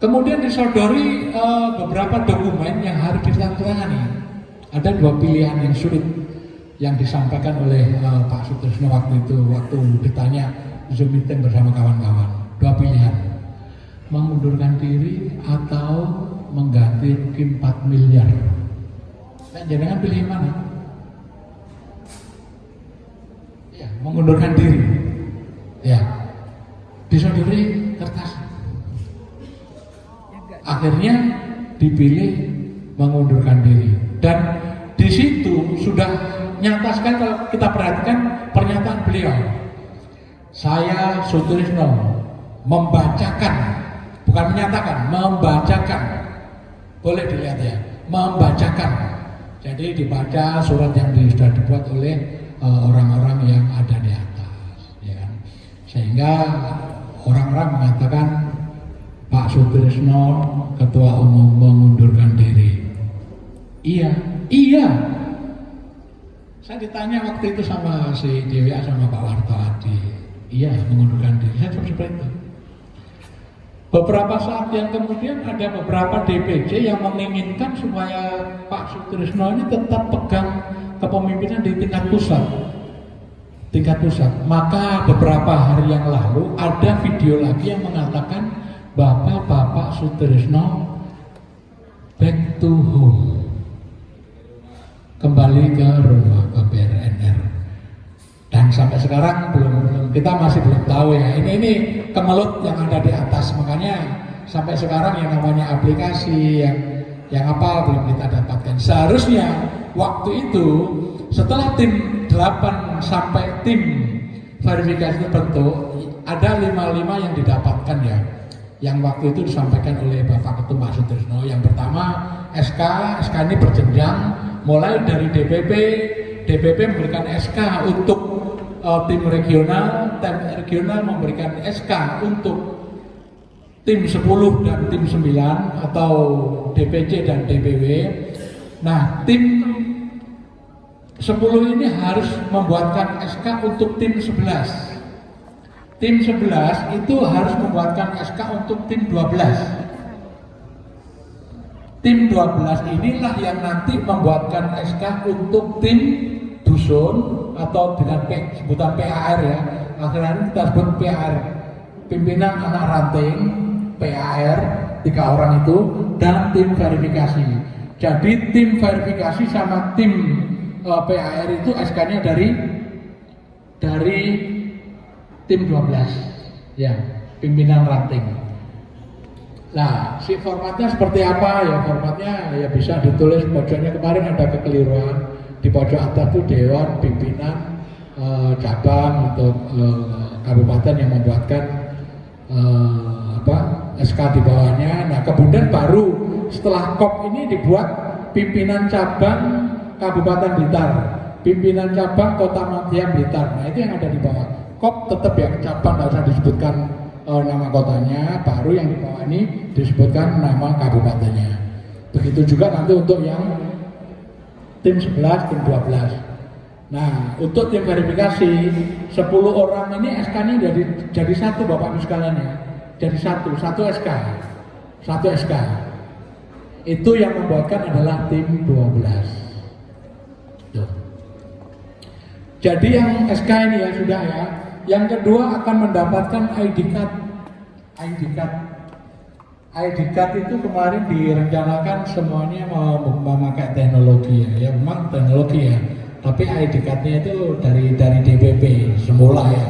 kemudian disodori beberapa dokumen yang harus ditandatangani. Ada dua pilihan yang sulit yang disampaikan oleh Pak Sutrisno waktu itu, waktu ditanya Zoom meeting bersama kawan-kawan. Dua pilihan, mengundurkan diri atau mengganti rugi 4 miliar. Nah, jangan pilih mana? Ya, mengundurkan diri. Ya, disodori kertas. Akhirnya dipilih mengundurkan diri. Dan di situ sudah nyata sekali kalau kita perhatikan pernyataan beliau. Saya Sutrisno membacakan, bukan menyatakan, membacakan. Boleh dilihat ya, membacakan. Jadi dibaca surat yang sudah dibuat oleh orang-orang yang ada di atas, ya kan? Sehingga orang-orang mengatakan Pak Sutrisno Ketua Umum mengundurkan diri. Iya. Saya ditanya waktu itu sama si DWA sama Pak Warto Adi. Iya, mengundurkan diri. Saya jawab seperti itu. Beberapa saat yang kemudian ada beberapa DPC yang menginginkan supaya Pak Sutrisno ini tetap pegang kepemimpinan di tingkat pusat. Maka beberapa hari yang lalu ada video lagi yang mengatakan Bapak Sutrisno back to home, kembali ke rumah, ke BRNR. Dan sampai sekarang kita masih belum tahu ya. Ini kemelut yang ada di atas. Makanya sampai sekarang yang namanya aplikasi yang apa belum kita dapatkan. Seharusnya waktu itu setelah tim 8 sampai tim verifikasi terbentuk, ada 55 yang didapatkan ya. Yang waktu itu disampaikan oleh Bapak Ketum Pak Sutrisno. Yang pertama SK ini berjenjang, mulai dari DPP memberikan SK untuk tim regional memberikan SK untuk tim 10 dan tim 9 atau DPC dan DPW. Nah, tim 10 ini harus membuatkan SK untuk tim 11. Tim 11 itu harus membuatkan SK untuk tim 12. Tim 12 inilah yang nanti membuatkan SK untuk tim dusun atau dengan sebutan PAR ya. Akhirnya kita sebut PAR, pimpinan anak ranting, PAR 3 orang itu, dan tim verifikasi. Jadi tim verifikasi sama tim PAR itu SK-nya dari tim 12 ya, pimpinan ranting. Nah, si formatnya seperti apa ya? Formatnya ya bisa ditulis pojoknya, kemarin ada kekeliruan di pojok atas itu dewan pimpinan cabang untuk kabupaten yang membuatkan SK di bawahnya. Nah, kemudian baru setelah KOP ini dibuat pimpinan cabang Kabupaten Blitar, pimpinan cabang Kota Madya Blitar. Nah, itu yang ada di bawah. KOP tetap yang cabang, tidak usah disebutkan nama kotanya, baru yang di bawah ini disebutkan nama kabupatennya. Begitu juga nanti untuk yang tim 11, tim 12. Nah, untuk tim verifikasi 10 orang ini SK-nya jadi satu Bapak Ibu sekalian ya. Jadi satu SK. Satu SK. Itu yang membuatkan adalah tim 12. Tuh. Jadi yang SK ini ya sudah ya. Yang kedua akan mendapatkan ID card. ID card itu kemarin direncanakan semuanya mau memakai teknologi ya memang teknologi ya. Tapi ID card-nya itu dari DPP semula ya.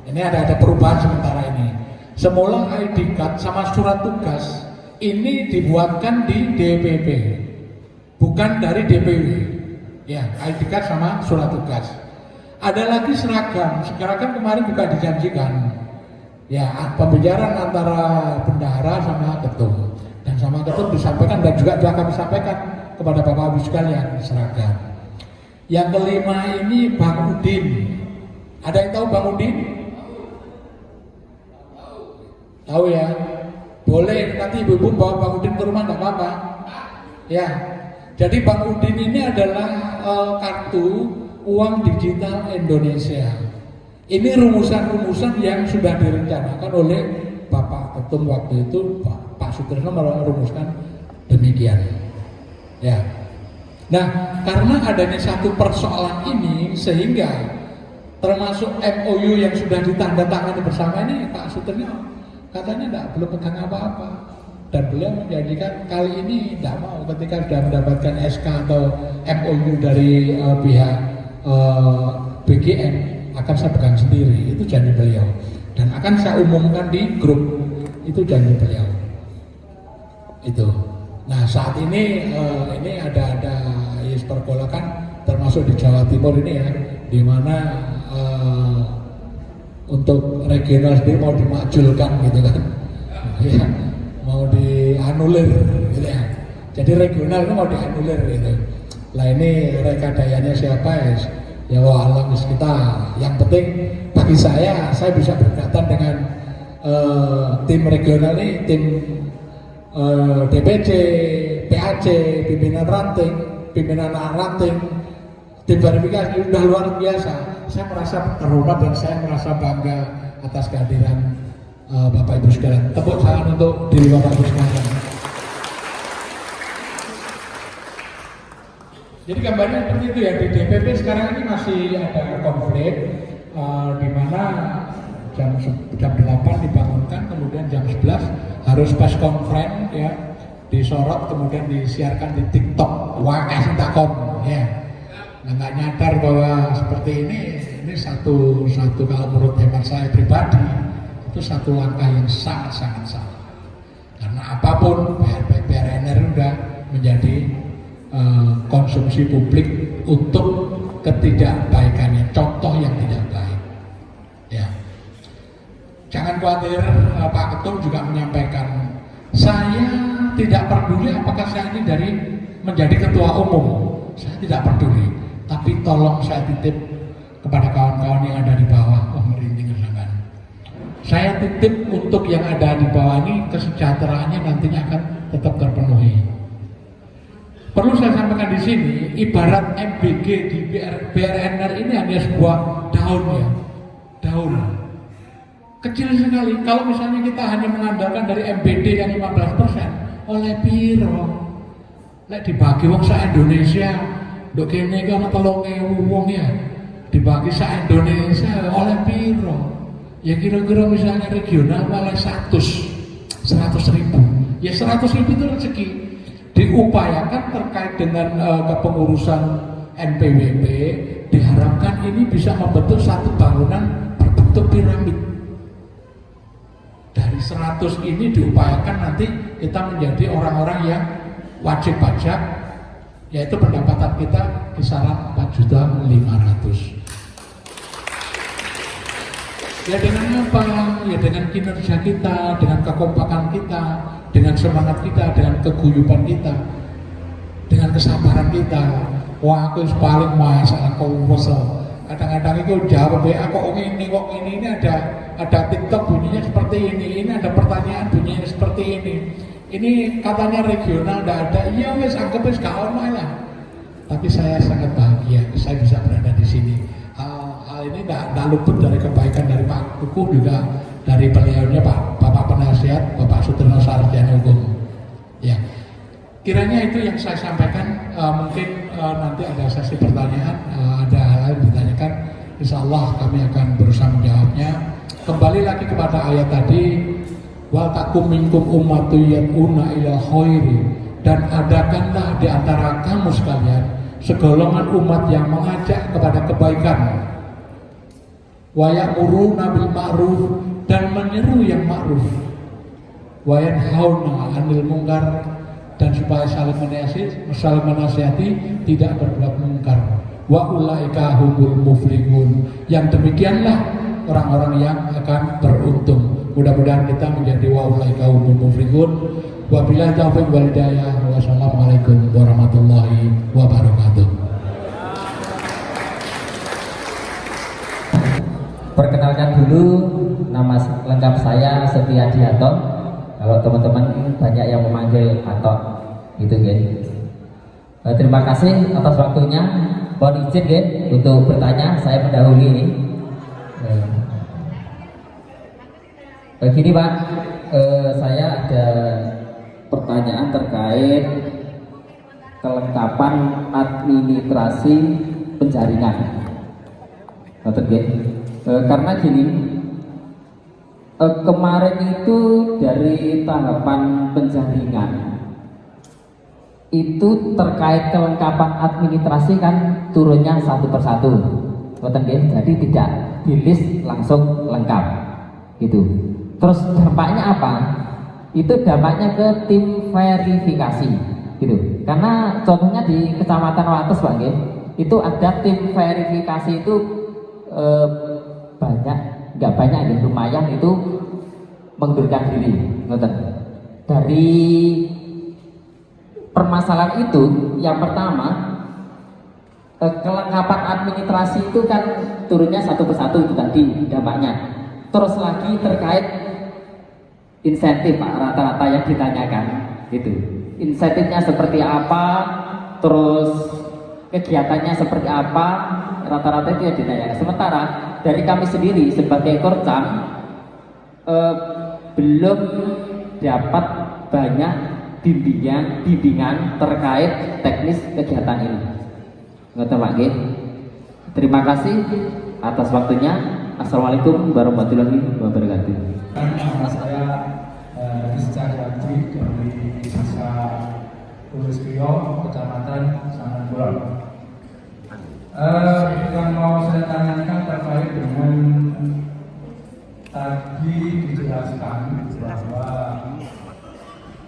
Ini ada perubahan sementara ini. Semula ID card sama surat tugas ini dibuatkan di DPP, bukan dari DPW. Ya, ID card sama surat tugas. Ada lagi seragam kemarin juga dijanjikan. Ya, pembicaraan antara bendahara sama ketum. Dan sama ketum disampaikan dan juga telah kami sampaikan kepada Bapak Ibu sekalian seragam. Yang kelima ini Bang Udin. Ada yang tahu Bang Udin? Tahu ya? Boleh nanti ibu-ibu bawa Bang Udin ke rumah, enggak apa-apa. Ya, Jadi Bang Udin ini adalah kartu uang digital Indonesia. Ini rumusan-rumusan yang sudah direncanakan oleh Bapak Ketum waktu itu, Pak Sutrisno merumuskan demikian. Ya. Nah, karena adanya satu persoalan ini sehingga termasuk MOU yang sudah ditandatangani bersama ini Pak Sutrisno katanya belum pegang apa-apa, dan beliau menjanjikan kali ini tidak mau ketika sudah mendapatkan SK atau MOU dari pihak BGN akan saya pegang sendiri, itu janji beliau, dan akan saya umumkan di grup, itu janji beliau itu. Nah saat ini ada pergolakan termasuk di Jawa Timur ini ya, di mana untuk regional sendiri mau dimakjulkan gitu kan, ya, mau dianulir gitu ya. Jadi regional itu mau dianulir gitu. Lah ini rekadayanya siapa ya alam kita. Yang penting bagi saya bisa berkaitan dengan tim regional ini, tim DPC, PAC, pimpinan ranting, tim verifikasi sudah luar biasa. Saya merasa terhormat dan saya merasa bangga atas kehadiran Bapak Ibu sekalian. Tepuk tangan untuk diri Bapak Ibu sekalian. Jadi gambarnya seperti itu ya, di DPP sekarang ini masih ada konflik di mana jam 8 dibangunkan, kemudian jam 11 harus press conference ya, disorot kemudian disiarkan di TikTok wakasintakom ya. Nah, nggak nyadar bahwa seperti ini satu kalau menurut hemat saya pribadi itu satu langkah yang sangat salah. Karena apapun BRNR sudah menjadi konsumsi publik untuk ketidakbaikannya, contoh yang tidak baik. Ya. Jangan khawatir, Pak Ketum juga menyampaikan, saya tidak peduli apakah saya ini dari menjadi ketua umum, saya tidak peduli. Tapi tolong saya titip kepada kawan-kawan yang ada di bawah, merinding sangat. Saya titip untuk yang ada di bawah ini, kesejahteraannya nantinya akan tetap terpenuhi. Perlu saya sampaikan di sini, ibarat MBG di BRNR ini hanya sebuah daun ya, daun kecil sekali. Kalau misalnya kita hanya mengandalkan dari MBD yang 15%, oleh piro? Lek dibagi wong sak Indonesia, ndok kene iki ana 3.000 wong ya, dibagi sak Indonesia oleh piro? Ya kira-kira misalnya regional malah 100.000. Ya 100.000 itu rezeki. Diupayakan terkait dengan kepengurusan NPWP, diharapkan ini bisa membentuk satu bangunan berbentuk piramid. Dari 100 ini diupayakan nanti kita menjadi orang-orang yang wajib pajak, yaitu pendapatan kita kisaran 4.500.000. Ya dengan apa? Ya dengan kinerja kita, dengan kekompakan kita, dengan semangat kita, dengan keguyuban kita, dengan kesabaran kita. Wah, aku paling masalah kau kesel. Kadang-kadang itu jawab ya, kok ini ada TikTok bunyinya seperti ini ada pertanyaan bunyinya seperti ini. Ini katanya regional tidak ada. Iya wes anggap wes gak ono lah. Tapi saya sangat bahagia saya bisa berada di sini. Hal ini tidak luput dari kebaikan dari Pak Kukuh, juga dari beliaunya Bapak Penasihat Bapak Sutrisno Sarjana Hukum. Ya, kiranya itu yang saya sampaikan. Mungkin nanti ada sesi pertanyaan, ada hal-hal yang ditanyakan. Insya Allah kami akan berusaha menjawabnya. Kembali lagi kepada ayat tadi, wa takum minkum ummatu yad'una ila khairi, dan adakanlah di antara kamu sekalian segolongan umat yang mengajak kepada kebaikan, wa ya'muruna bil ma'ruf, dan menyeru yang ma'ruf, wa yanhauna 'anil munkar, dan supaya saling menasihati tidak berbuat munkar. Wa ulaika humul muflihun, yang demikianlah orang-orang yang akan beruntung. Mudah-mudahan kita menjadi wa ulaika humul muflihun. Wabillahi taufiq wal hidayah. Wassalamualaikum warahmatullahi wabarakatuh. Perkenalkan dulu, nama lengkap saya Setiadi Aton. Kalau teman-teman banyak yang memanggil Aton gitu kan. Terima kasih atas waktunya. Mohon izin ya untuk bertanya, saya mendahului ini. Begini Pak, saya ada pertanyaan terkait kelengkapan administrasi penjaringan. Karena gini, kemarin itu dari tahapan penjaringan itu terkait kelengkapan administrasi kan turunnya satu persatu, jadi tidak di list langsung lengkap gitu. Terus dampaknya apa? Itu dampaknya ke tim verifikasi gitu. Karena contohnya di Kecamatan Wates Pak, itu ada tim verifikasi itu nggak banyak ya, lumayan itu mengundurkan diri. Dari permasalahan itu, yang pertama kelengkapan administrasi itu kan turunnya satu persatu itu tadi dampaknya. Terus lagi terkait insentif Pak, rata-rata yang ditanyakan gitu. Insentifnya seperti apa, terus kegiatannya seperti apa, rata-rata itu yang ditanyakan. Sementara dari kami sendiri sebagai Korcam belum dapat banyak bimbingan terkait teknis kegiatan ini. Ngoten Pak nggih. Terima kasih atas waktunya. Assalamualaikum warahmatullahi wabarakatuh. Nama saya Rizka Yadri dari Desa Tulis Krio, Kecamatan Sangan Kulon. Yang mau saya tanyakan terkait dengan tadi dijelaskan bahwa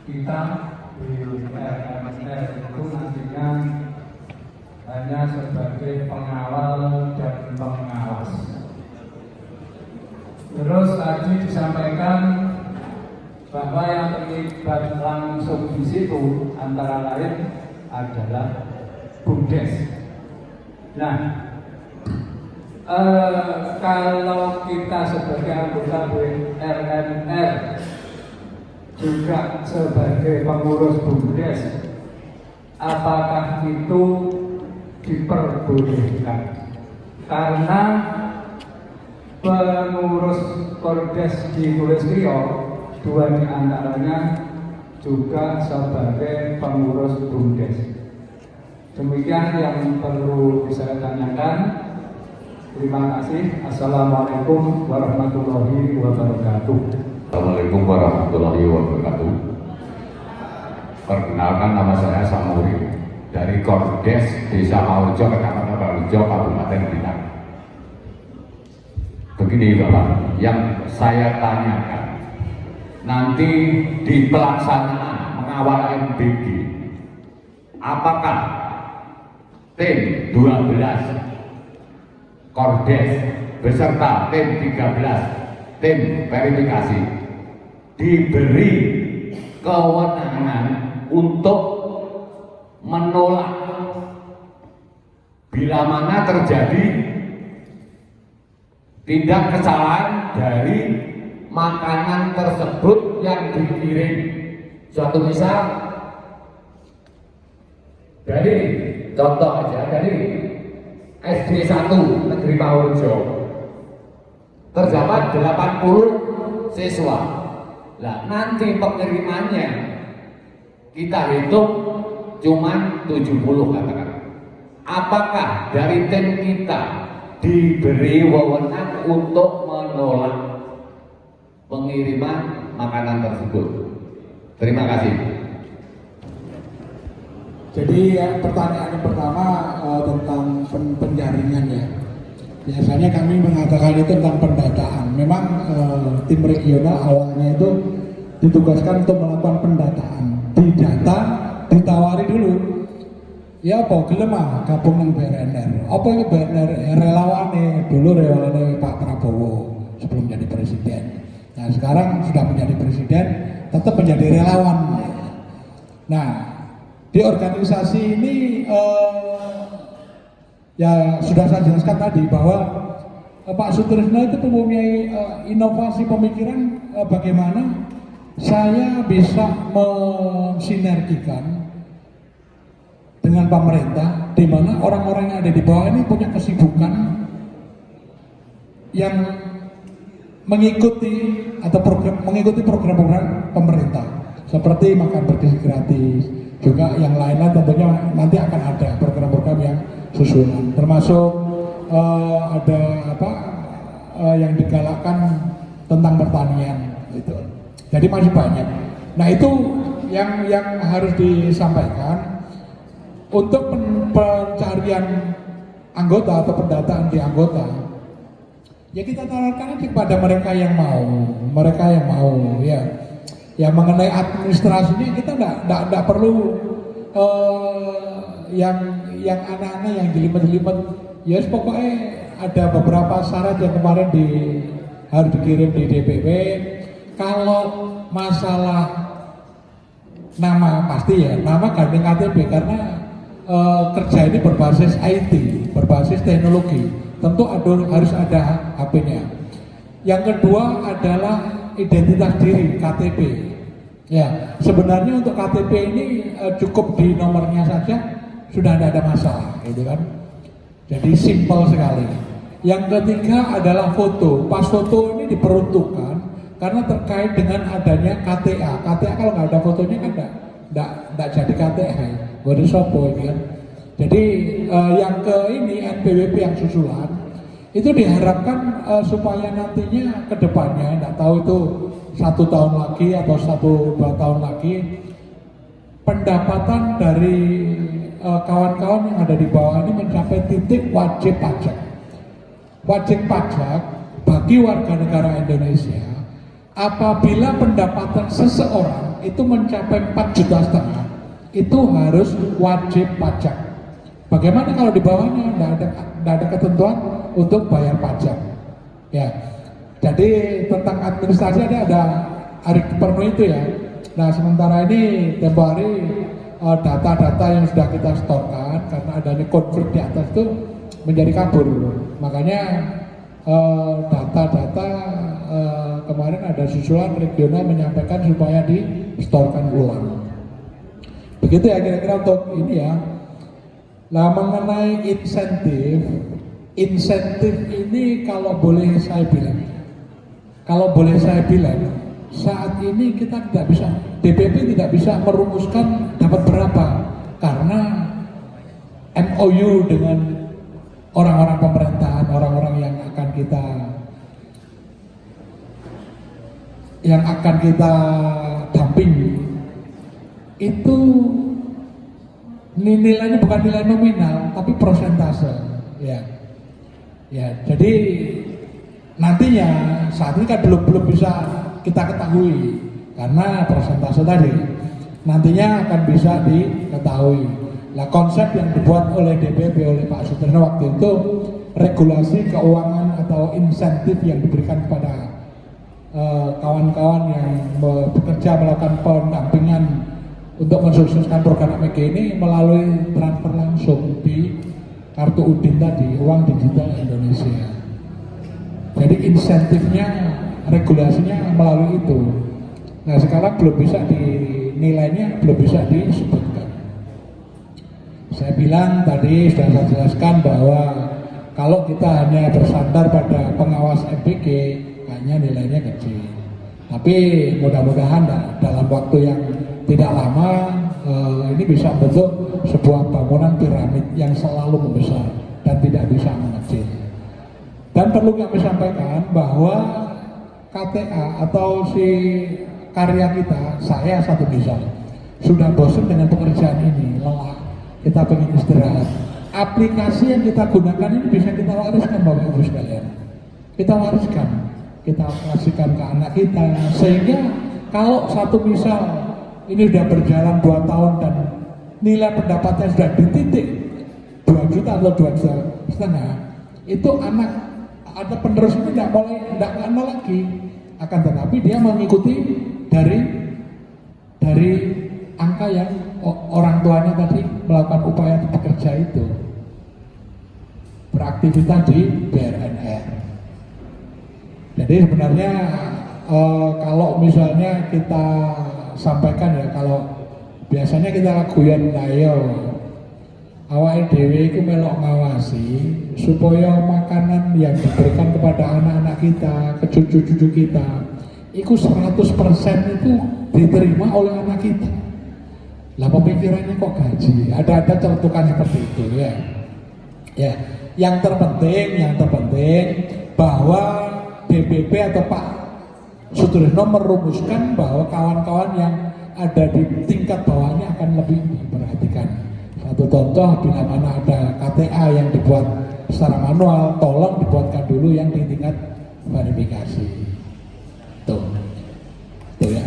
kita di RMR itu nantinya hanya sebagai pengawal dan pengawas. Terus tadi disampaikan bahwa yang terlibat langsung di situ antara lain adalah BUMDes. Nah, kalau kita sebagai anggota RMR juga sebagai pengurus BUMDes, apakah itu diperbolehkan? Karena pengurus Kordes di Tulis Krio, dua di antaranya juga sebagai pengurus BUMDes. Demikian yang perlu saya tanyakan. Terima kasih. Assalamualaikum warahmatullahi wabarakatuh. Assalamualaikum warahmatullahi wabarakatuh. Perkenalkan, nama saya Samuri dari Kordes Desa Maurjo, Kecamatan Maurjo, Kabupaten Blitar. Begini Bapak, yang saya tanyakan, nanti di pelaksanaan mengawal MBG, apakah tim 12 Kordes beserta tim 13 tim verifikasi diberi kewenangan untuk menolak bila mana terjadi tindak kesalahan dari makanan tersebut yang dikirim. Suatu misal dari contoh aja dari SD 1 Negeri Maurjo terdapat 80 siswa. Nah, nanti pengirimannya kita hitung cuma 70 katakan. Apakah dari tim kita diberi wewenang untuk menolak pengiriman makanan tersebut? Terima kasih. Jadi pertanyaan yang pertama tentang penjaringan ya. Biasanya kami mengatakan itu tentang pendataan. Memang tim regional awalnya itu ditugaskan untuk melakukan pendataan. Didata, ditawari dulu. Ya apa gelem gabung nang BNR. Apa itu BNR relawane dulu relawane Pak Prabowo sebelum jadi presiden. Nah, sekarang sudah menjadi presiden, tetap menjadi relawan. Nah, di organisasi ini ya sudah saya jelaskan tadi bahwa Pak Sutrisno itu mempunyai inovasi pemikiran bagaimana saya bisa mensinergikan dengan dengan pemerintah, di mana orang-orang yang ada di bawah ini punya kesibukan yang mengikuti program-program pemerintah seperti makan bergizi gratis, juga yang lain-lain tentunya nanti akan ada program-program yang susulan, termasuk ada yang digalakkan tentang pertanian gitu. Jadi masih banyak. Nah itu yang harus disampaikan untuk pencarian anggota atau pendataan di anggota. Ya kita tawarkan aja kepada mereka yang mau ya. Ya mengenai administrasinya kita enggak perlu yang aneh-aneh, yang jelimet-jelimet. Ya pokoknya ada beberapa syarat yang kemarin harus dikirim di DPP. Kalau masalah nama pasti ya, nama gandeng KTP karena kerja ini berbasis IT, berbasis teknologi. Tentu harus ada HP-nya. Yang kedua adalah identitas diri KTP. Ya, sebenarnya untuk KTP ini cukup di nomornya saja sudah tidak ada masalah, gitu kan. Jadi simpel sekali. Yang ketiga adalah foto. Pas foto ini diperuntukkan karena terkait dengan adanya KTA. KTA kalau nggak ada fotonya kan nggak jadi KTA. Baru sopo ini kan. Jadi yang ini NPWP yang susulan itu diharapkan supaya nantinya ke depannya, nggak tahu itu 1 tahun lagi atau 1-2 tahun lagi, pendapatan dari kawan-kawan yang ada di bawah ini mencapai titik wajib pajak. Wajib pajak bagi warga negara Indonesia apabila pendapatan seseorang itu mencapai 4,5 juta, itu harus wajib pajak. Bagaimana kalau di bawahnya tidak ada ketentuan untuk bayar pajak? Ya, jadi tentang administrasi ada hari penuh itu ya. Nah sementara ini tempo hari data-data yang sudah kita setorkan karena adanya konflik di atas itu menjadi kabur. Makanya data-data kemarin ada susulan regional menyampaikan supaya disetorkan keluar. Begitu ya kira-kira untuk ini ya. Nah mengenai insentif ini kalau boleh saya bilang, saat ini kita tidak bisa, DPP tidak bisa merumuskan dapat berapa karena MOU dengan orang-orang pemerintahan, orang-orang yang akan kita dampingi itu nilainya bukan nilai nominal tapi persentase ya. Jadi nantinya saat ini kan belum bisa kita ketahui karena persentase tadi nantinya akan bisa diketahui. Nah konsep yang dibuat oleh DPP oleh Pak Sutirno waktu itu regulasi keuangan atau insentif yang diberikan kepada kawan-kawan yang bekerja melakukan pendampingan untuk mensukseskan program AMG ini melalui transfer langsung di kartu UDIN tadi, uang digital Indonesia. Jadi insentifnya, regulasinya melalui itu. Nah sekarang belum bisa nilainya belum bisa disebutkan. Saya bilang tadi sudah saya jelaskan bahwa kalau kita hanya bersandar pada pengawas MPG, hanya nilainya kecil. Tapi mudah-mudahan dalam waktu yang tidak lama ini bisa bentuk sebuah bangunan piramid yang selalu membesar dan tidak bisa mengecil. Dan perlu kami sampaikan bahwa KTA atau si karya kita, saya satu misal, sudah bosan dengan pekerjaan ini, lelah, kita pengen istirahat. Aplikasi yang kita gunakan ini bisa kita wariskan Bapak Ibu sekalian. Kita wariskan, kita kasihkan ke anak kita, sehingga kalau satu misal ini sudah berjalan 2 tahun dan nilai pendapatnya sudah di titik 2 juta atau 2,5 juta, itu anak ada penerus ini tidak kenal lagi, akan tetapi dia mengikuti dari angka yang orang tuanya tadi melakukan upaya bekerja itu, beraktivitas di BRNR. Jadi sebenarnya kalau misalnya kita sampaikan ya, kalau biasanya kita guyon, nah yo awake dhewe iku melok ngawasi supaya makanan yang diberikan kepada anak-anak kita, ke cucu-cucu kita, itu 100% itu diterima oleh anak kita. Lah pemikirannya kok gaji? Ada celutukan seperti itu ya. Ya, yang terpenting bahwa PBB atau Pak Sutrisno merumuskan bahwa kawan-kawan yang ada di tingkat bawahnya akan lebih diperhatikan. Satu contoh, bila mana ada KTA yang dibuat secara manual, tolong dibuatkan dulu yang di tingkat verifikasi. Tuh ya.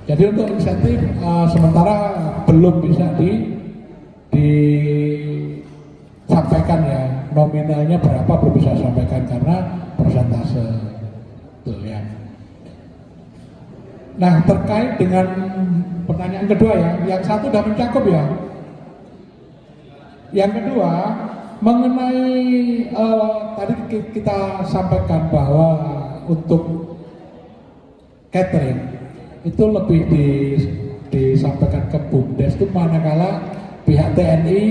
Jadi untuk insentif sementara belum bisa disampaikan ya, nominalnya berapa belum bisa sampaikan karena persentase. Tuh ya. Nah, terkait dengan pertanyaan kedua ya, yang satu sudah mencakup ya. Yang kedua, mengenai tadi kita sampaikan bahwa untuk catering itu lebih disampaikan ke BUMDes itu manakala pihak TNI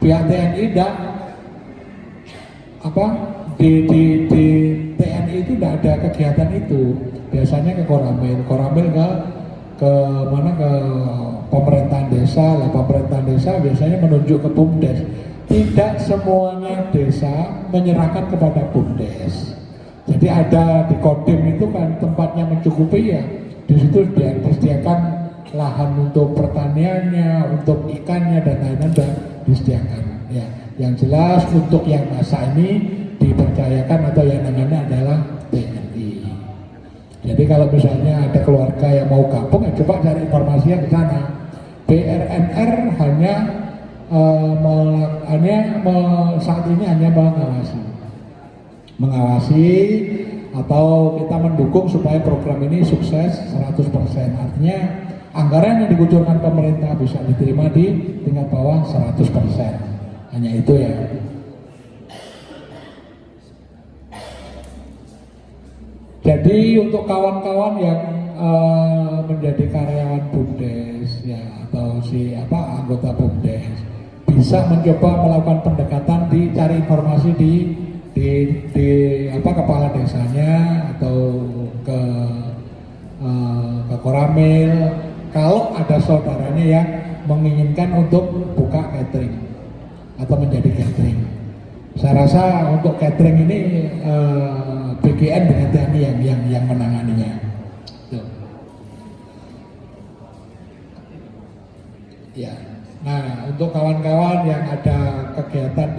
tidak di TNI itu tidak ada kegiatan itu, biasanya ke Koramil ke mana, ke pemerintahan desa. Lah pemerintahan desa biasanya menunjuk ke BUMDes. Tidak semuanya desa menyerahkan kepada BUMDes. Jadi ada di Kodim itu kan tempatnya mencukupi ya, di situ disediakan lahan untuk pertaniannya, untuk ikannya dan lain-lain dan disediakan. Ya, yang jelas untuk yang masak ini dipercayakan atau yang namanya adalah TNI. Jadi kalau misalnya ada keluarga yang mau gabung, ya coba cari informasinya ke sana. BRNR saat ini hanya mengawasi atau kita mendukung supaya program ini sukses 100%. Artinya anggaran yang dikucurkan pemerintah bisa diterima di tingkat bawah 100%. Hanya itu ya. Jadi untuk kawan-kawan yang menjadi karyawan BUMDes ya, atau anggota BUMDes bisa mencoba melakukan pendekatan, cari informasi di kepala desanya atau ke Koramil kalau ada saudaranya yang menginginkan untuk buka catering atau menjadi catering. Saya rasa untuk catering ini BGN dengan TNI yang menanganinya. Tuh. Ya. Nah, untuk kawan-kawan yang ada kegiatan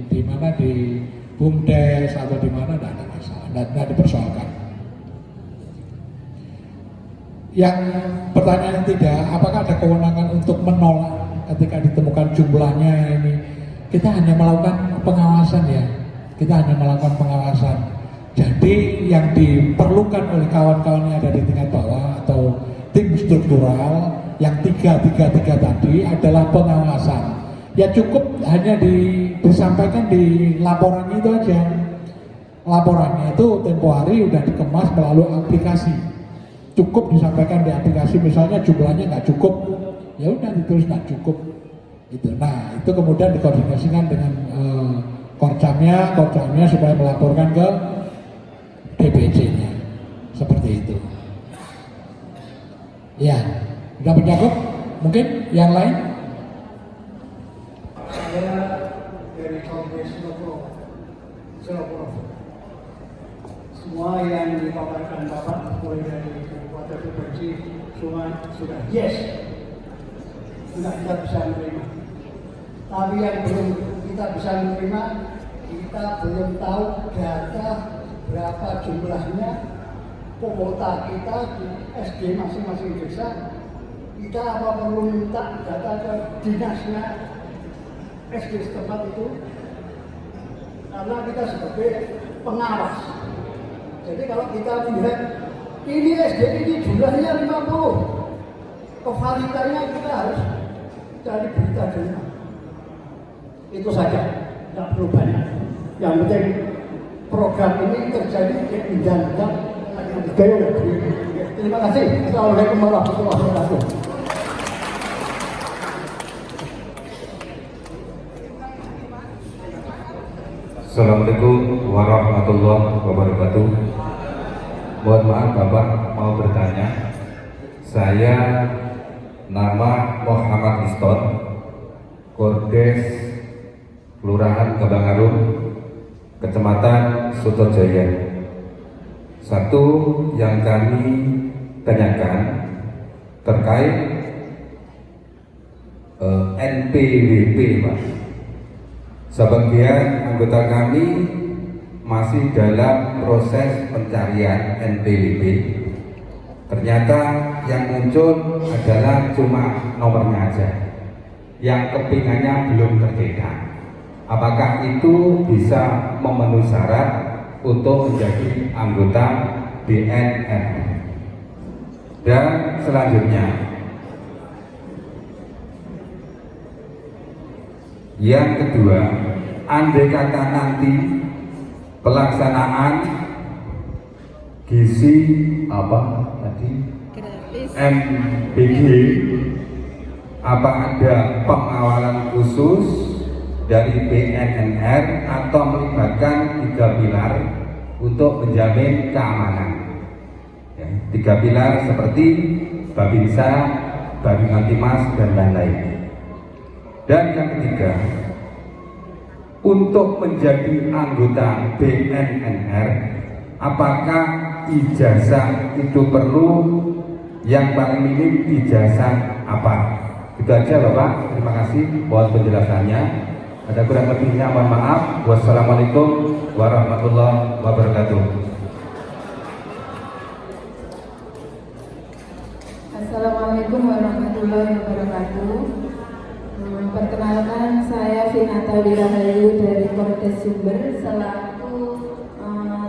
di mana di BUMDes atau di mana, tidak ada masalah, tidak dipersoalkan. Yang pertanyaan tidak, apakah ada kewenangan untuk menolak ketika ditemukan jumlahnya ini? Kita hanya melakukan pengawasan ya, kita hanya melakukan pengawasan. Jadi yang diperlukan oleh kawan-kawan yang ada di tingkat bawah atau tim struktural yang tiga tadi adalah pengawasan. Ya cukup hanya disampaikan di laporannya itu aja. Laporannya itu tempo hari udah dikemas melalui aplikasi. Cukup disampaikan di aplikasi, misalnya jumlahnya nggak cukup, ya udah ditulis nggak cukup. Itu. Nah itu kemudian dikoordinasikan dengan korcamnya supaya melaporkan ke DPC-nya, seperti itu. Ya, sudah mencakup? Mungkin yang lain? Saya dari Kongres Singapura. Semua yang dipaparkan Bapak mulai dari Kabupaten Provinsi semua sudah yes, sudah kita bisa menerima. Tapi yang belum kita bisa menerima, kita belum tahu data berapa jumlahnya kuota kita di SD masing-masing desa. Kita apa perlu minta data ke dinasnya SD setempat itu, karena kita sebagai pengawas. Jadi kalau kita melihat ini SD ini jumlahnya 50, kevalitannya kita harus cari berita dulu. Itu saja, tidak perlu banyak. Yang penting program ini terjadi di undang-undang. Terima kasih. Assalamualaikum warahmatullahi wabarakatuh. Assalamualaikum warahmatullahi wabarakatuh. Mohon maaf Bapak, mau bertanya. Saya nama Muhammad Iston, Kordes Kelurahan Kembang Arum, Kecamatan Sutojaya. Satu yang kami tanyakan terkait NPWP, Pak. Sebagian anggota kami masih dalam proses pencarian NPWP. Ternyata yang muncul adalah cuma nomornya aja, yang kepingannya belum tercetak. Apakah itu bisa memenuhi syarat untuk menjadi anggota BNN? Dan selanjutnya, yang kedua, andai kata nanti pelaksanaan gizi apa tadi MBG, apa ada pengawalan khusus dari BNNR atau melibatkan 3 pilar untuk menjamin keamanan? Ya, 3 pilar seperti Babinsa, Babin Antimas, dan lain-lain. Dan yang ketiga, untuk menjadi anggota BNNR, apakah ijazah itu perlu? Yang paling minim ijazah apa? Itu aja Bapak, terima kasih buat penjelasannya. Ada kurang lebihnya mohon maaf. Wassalamualaikum warahmatullahi wabarakatuh. Assalamualaikum warahmatullahi wabarakatuh. Perkenalkan, saya Vinata Wirahayu dari Kordes Sumber selaku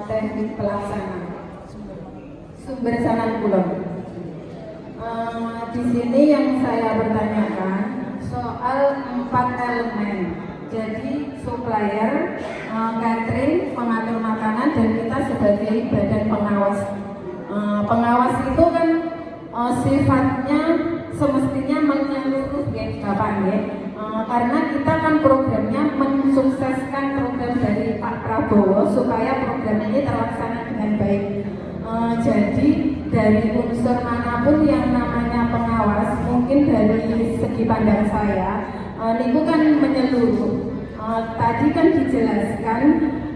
teknik pelaksana Sumber Sanan Kulon. Di sini yang saya bertanyakan soal 4 elemen. Jadi supplier, catering, pengatur makanan, dan kita sebagai badan pengawas. Pengawas itu kan sifatnya semestinya menyeluruh ya Bapak ya. Karena kita kan programnya mensukseskan program dari Pak Prabowo supaya program ini terlaksana dengan baik. Jadi dari unsur manapun yang namanya pengawas, mungkin dari segi pandang saya, itu kan menyeluruh. Tadi kan dijelaskan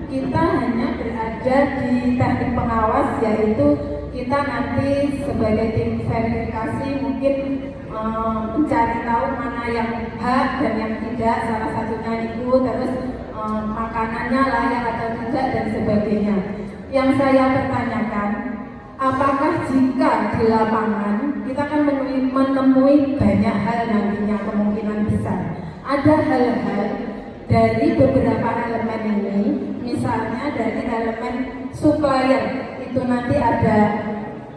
kita hanya berada di teknik pengawas, yaitu kita nanti sebagai tim verifikasi mungkin mencari tahu mana yang hak dan yang tidak, salah satunya itu, terus makanannya layak atau tidak dan sebagainya. Yang saya pertanyakan, apakah jika di lapangan kita akan menemui banyak hal nantinya, kemungkinan besar ada hal-hal dari beberapa elemen ini, misalnya dari elemen supplier itu nanti ada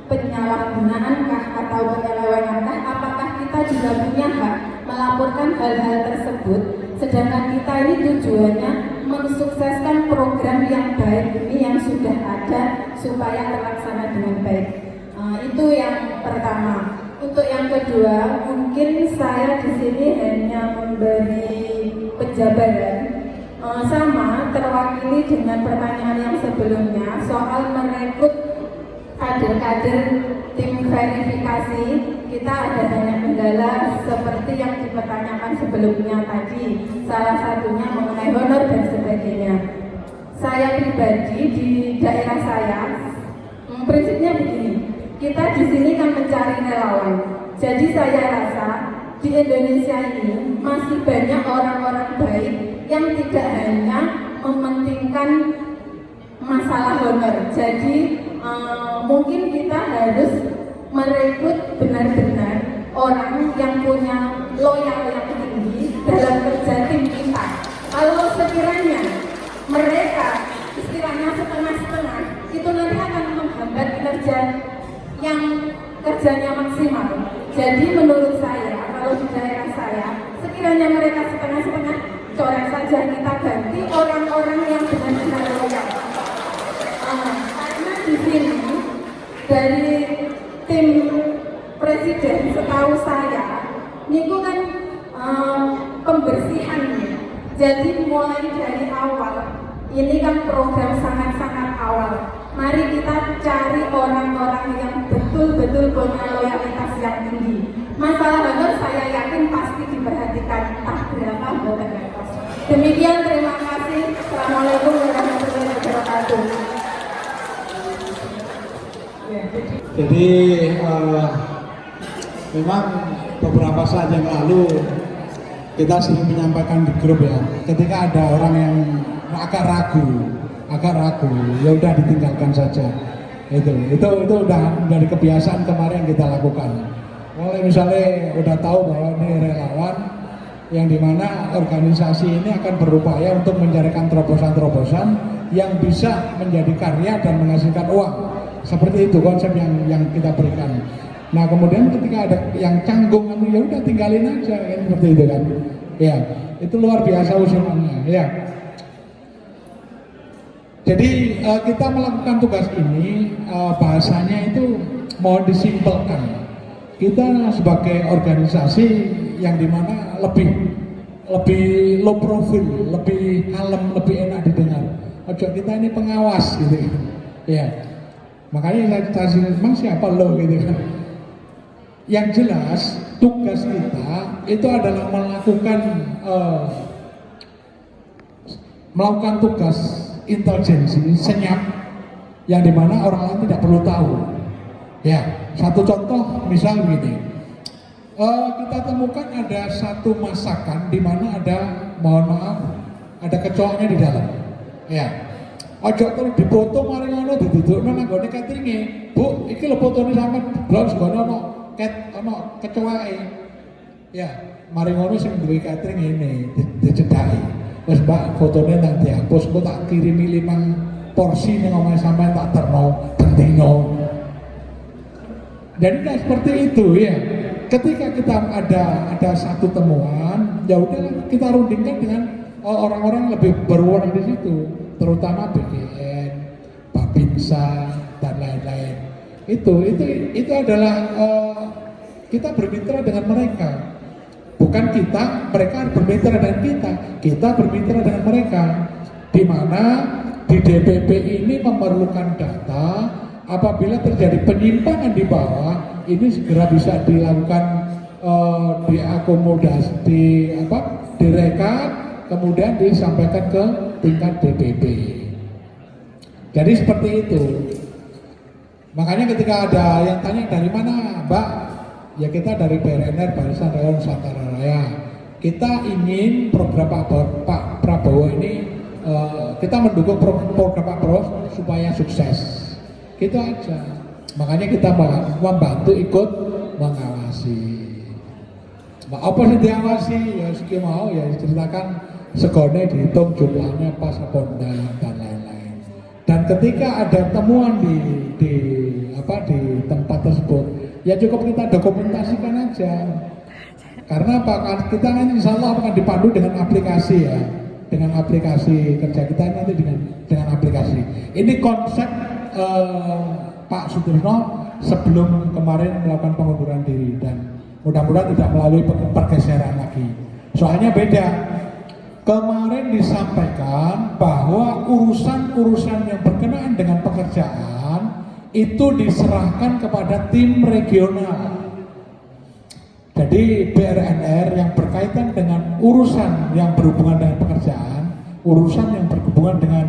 penyalahgunaankah atau penyelewengankah, apakah kita juga punya hak melaporkan hal-hal tersebut, sedangkan kita ini tujuannya mensukseskan program yang baik ini yang sudah ada supaya terlaksana dengan baik. Itu yang pertama. Untuk yang kedua, mungkin saya di sini hanya memberi penjabaran, sama terwakili dengan pertanyaan yang sebelumnya soal merekrut kader-kader tim verifikasi. Kita ada banyak kendala seperti yang dipertanyakan sebelumnya tadi, salah satunya mengenai honor dan sebagainya. Saya pribadi di daerah saya, prinsipnya begini, kita di sini kan mencari relawan. Jadi saya rasa di Indonesia ini masih banyak orang-orang baik yang tidak hanya mementingkan masalah honor. Jadi mungkin kita harus merekrut benar-benar orang yang punya loyal yang tinggi dalam kerja tim kita. Kalau sekiranya mereka istilahnya setengah-setengah, itu nanti akan menghambat kerja yang kerjanya maksimal. Jadi menurut saya, kalau di daerah saya, sekiranya mereka setengah-setengah, coret saja, kita ganti orang-orang yang benar-benar loyal. Karena di sini dari tim presiden, setahu saya, niku kan pembersihan. Jadi mulai dari awal Ini kan program sangat-sangat awal. Mari kita cari orang-orang yang betul-betul punya loyalitas yang tinggi. Masalah honor saya yakin pasti diperhatikan, entah berapa bukan kos. Demikian, terima kasih. Assalamualaikum warahmatullahi wabarakatuh. Jadi memang beberapa saat yang lalu kita sering menyampaikan di grup ya, ketika ada orang yang agak ragu, ya udah ditinggalkan saja. Itu udah dari kebiasaan kemarin kita lakukan. Mulai misalnya udah tahu bahwa ini relawan yang dimana organisasi ini akan berupaya untuk mencarikan terobosan-terobosan yang bisa menjadi karya dan menghasilkan uang. Seperti itu konsep yang kita berikan. Nah kemudian ketika ada yang canggung, ya udah tinggalin aja, kan seperti itu kan. Ya, itu luar biasa usulannya. Ya. Jadi kita melakukan tugas ini bahasanya itu mohon disimpelkan. Kita sebagai organisasi yang dimana lebih low profile, lebih kalem, lebih enak didengar. Ojo kita ini pengawas gitu. Ya. Makanya saya memang siapa lo gitu kan. Yang jelas tugas kita itu adalah melakukan tugas intelijensi senyap yang dimana orang lain tidak perlu tahu. Ya, satu contoh misal begini, kita temukan ada satu masakan di mana ada, mohon maaf, ada kecoaknya di dalam. Ya, ojo terus dipoto mari ngono didudukno nang gone cateringe. Bu, iki lho fotone sampe blon segono ono kecoake. Ya, mari ngono sing duwe catering ini dicedhaki. Wes Mbak, fotone nang dihapus, kok tak kirimi 5 porsi ning omahe sampean tak terno bendino. Jadi seperti itu ya. Ketika kita ada satu temuan, ya udah kita rundingkan dengan orang-orang yang lebih berwenang di situ, terutama BGN, Babinsa dan lain-lain. Itu adalah kita bermitra dengan mereka. Bukan kita, mereka bermitra dengan kita bermitra dengan mereka. Di mana di DPP ini memerlukan data, apabila terjadi penyimpangan di bawah, ini segera bisa dilakukan diakomodasi, direkap, kemudian disampaikan ke tingkat DPP. Jadi seperti itu. Makanya ketika ada yang tanya dari mana, Mbak? Ya kita dari BRNR, Barisan Relawan Nusantara Raya. Kita ingin program Pak Prabowo ini, kita mendukung program Pak Prabowo supaya sukses. Gitu aja. Makanya kita membantu ikut mengawasi. Apa sih diawasi? Ya siki mau ya ceritakan segone dihitung jumlahnya pas apa enggak dan lain-lain. Dan ketika ada temuan di tempat tersebut, ya cukup kita dokumentasikan aja. Karena apa? Kita kan insya Allah akan dipandu dengan aplikasi ya, dengan aplikasi kerja kita nanti dengan aplikasi. Ini konsep Pak Sutirno sebelum kemarin melakukan pengunduran diri dan mudah-mudahan tidak melalui pergeseran lagi. Soalnya beda. Kemarin disampaikan bahwa urusan-urusan yang berkenaan dengan pekerjaan itu diserahkan kepada tim regional. Jadi BRNR yang berkaitan dengan urusan yang berhubungan dengan pekerjaan, urusan yang berhubungan dengan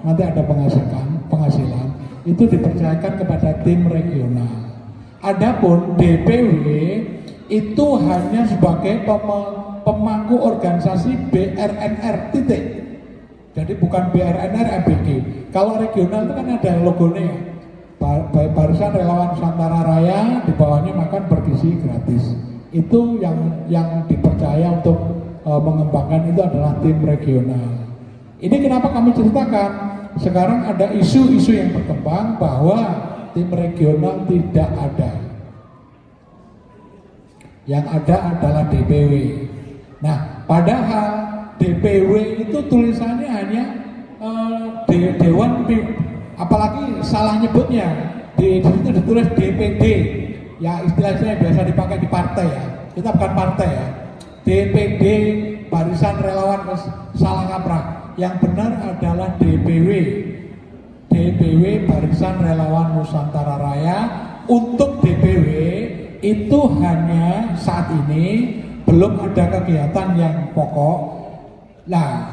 nanti ada penghasilan, itu dipercayakan kepada tim regional. Adapun DPW itu hanya sebagai pemangku organisasi BRNR titik. Jadi bukan BRNR MBG. Kalau regional itu kan ada logonya, Barisan Relawan Nusantara Raya, di bawahnya makan bergizi gratis. Itu yang dipercaya untuk mengembangkan itu adalah tim regional. Ini kenapa kami ceritakan? Sekarang ada isu-isu yang berkembang bahwa tim regional tidak ada. Yang ada adalah DPW. Nah, padahal DPW itu tulisannya hanya Dewan, apalagi salah nyebutnya di situ ditulis DPD. Ya istilahnya biasa dipakai di partai ya. Kita bukan partai ya. DPD Barisan Relawan salah kaprah. yang benar adalah DPW Barisan Relawan Nusantara Raya. Untuk DPW itu hanya saat ini belum ada kegiatan yang pokok. Nah,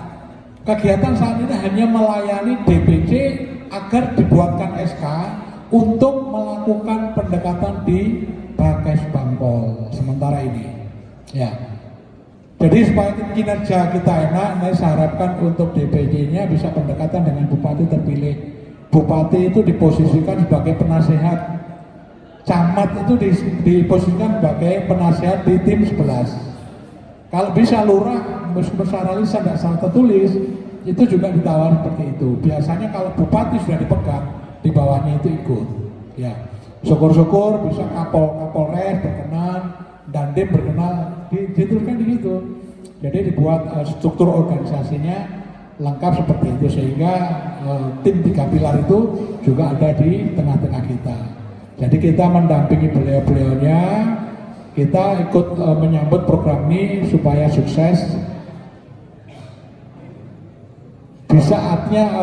kegiatan saat ini hanya melayani DPC agar dibuatkan SK untuk melakukan pendekatan di Bakes Bangpol sementara ini. Ya. Jadi supaya kinerja kita enak, saya harapkan untuk DPC-nya bisa pendekatan dengan bupati terpilih. Bupati itu diposisikan sebagai penasehat. Camat itu diposisikan sebagai penasehat di tim 11. Kalau bisa lurah, meskipun secara lisan tidak salah tertulis, itu juga ditawar seperti itu. Biasanya kalau bupati sudah dipegang, di bawahnya itu ikut. Ya, syukur-syukur bisa Kapolres berkenan, Dandim berkenan, dituliskan di situ. Jadi dibuat struktur organisasinya lengkap seperti itu sehingga tim 3 pilar itu juga ada di tengah-tengah kita. Jadi kita mendampingi beliau-beliaunya, kita ikut menyambut program ini supaya sukses. Di saatnya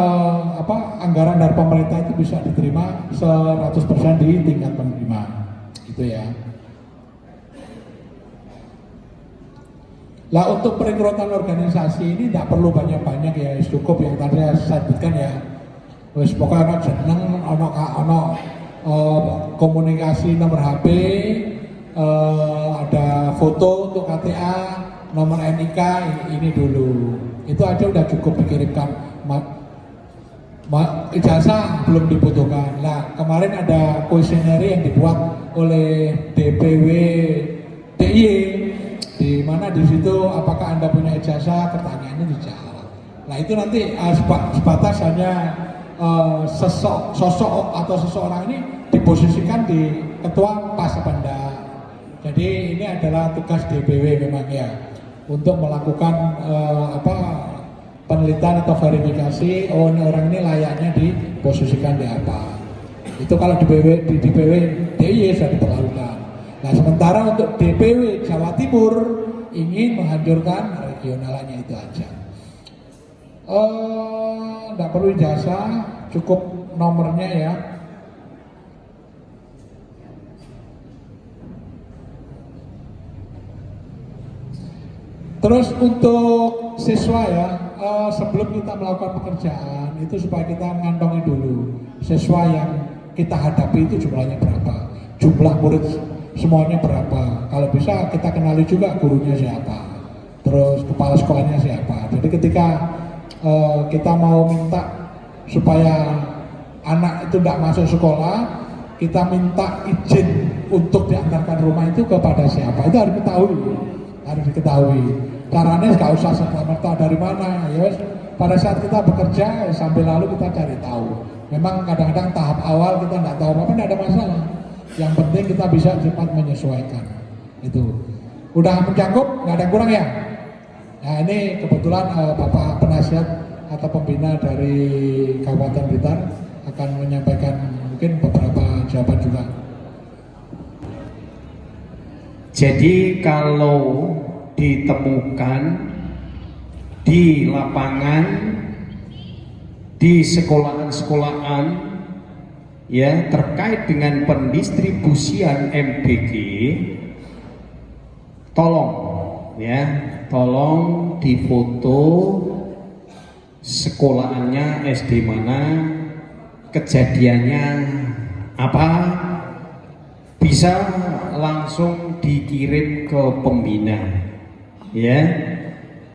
anggaran dari pemerintah itu bisa diterima 100% di tingkat penerima, itu ya. Lah untuk perekrutan organisasi ini tidak perlu banyak-banyak ya, cukup yang tadi saya sebutkan ya. Wes pokoknya ono jeneng, ono komunikasi nomor HP, ada foto untuk KTA, nomor NIK ini dulu. Itu aja udah cukup dikirimkan. Ijazah belum dibutuhkan. Nah, kemarin ada kuesioner yang dibuat oleh DPW DIY, di mana di situ apakah Anda punya ijazah, pertanyaannya dijawab. Nah, itu nanti sebatas hanya sosok atau seseorang ini diposisikan di ketua pas apa enggak. Jadi ini adalah tugas DPW memang ya, untuk melakukan penelitian atau verifikasi, oh ini orang ini layaknya diposisikan di apa. Itu kalau di DPW DIY sudah diperlakukan. Nah, sementara untuk DPW Jawa Timur ingin menghancurkan regionalnya itu aja. Tidak perlu ijazah, cukup nomornya ya. Terus untuk siswa ya, sebelum kita melakukan pekerjaan itu supaya kita mengantongi dulu siswa yang kita hadapi itu jumlahnya berapa, jumlah murid semuanya berapa. Kalau bisa kita kenali juga gurunya siapa, terus kepala sekolahnya siapa. Jadi ketika kita mau minta supaya anak itu tidak masuk sekolah, kita minta izin untuk diantarkan rumah itu kepada siapa, itu harus diketahui. Caranya nggak usah serta-merta dari mana, ya. Pada saat kita bekerja sambil lalu kita cari tahu. Memang kadang-kadang tahap awal kita nggak tahu apa, tidak ada masalah. Yang penting kita bisa cepat menyesuaikan. Itu udah mencakup, nggak ada yang kurang ya. Nah ini kebetulan Bapak Penasihat atau Pembina dari Kabupaten Blitar akan menyampaikan mungkin beberapa jawaban juga. Jadi kalau ditemukan di lapangan, di sekolahan-sekolahan ya terkait dengan pendistribusian MBG, tolong difoto sekolahannya SD mana, kejadiannya apa, bisa langsung dikirim ke pembina ya.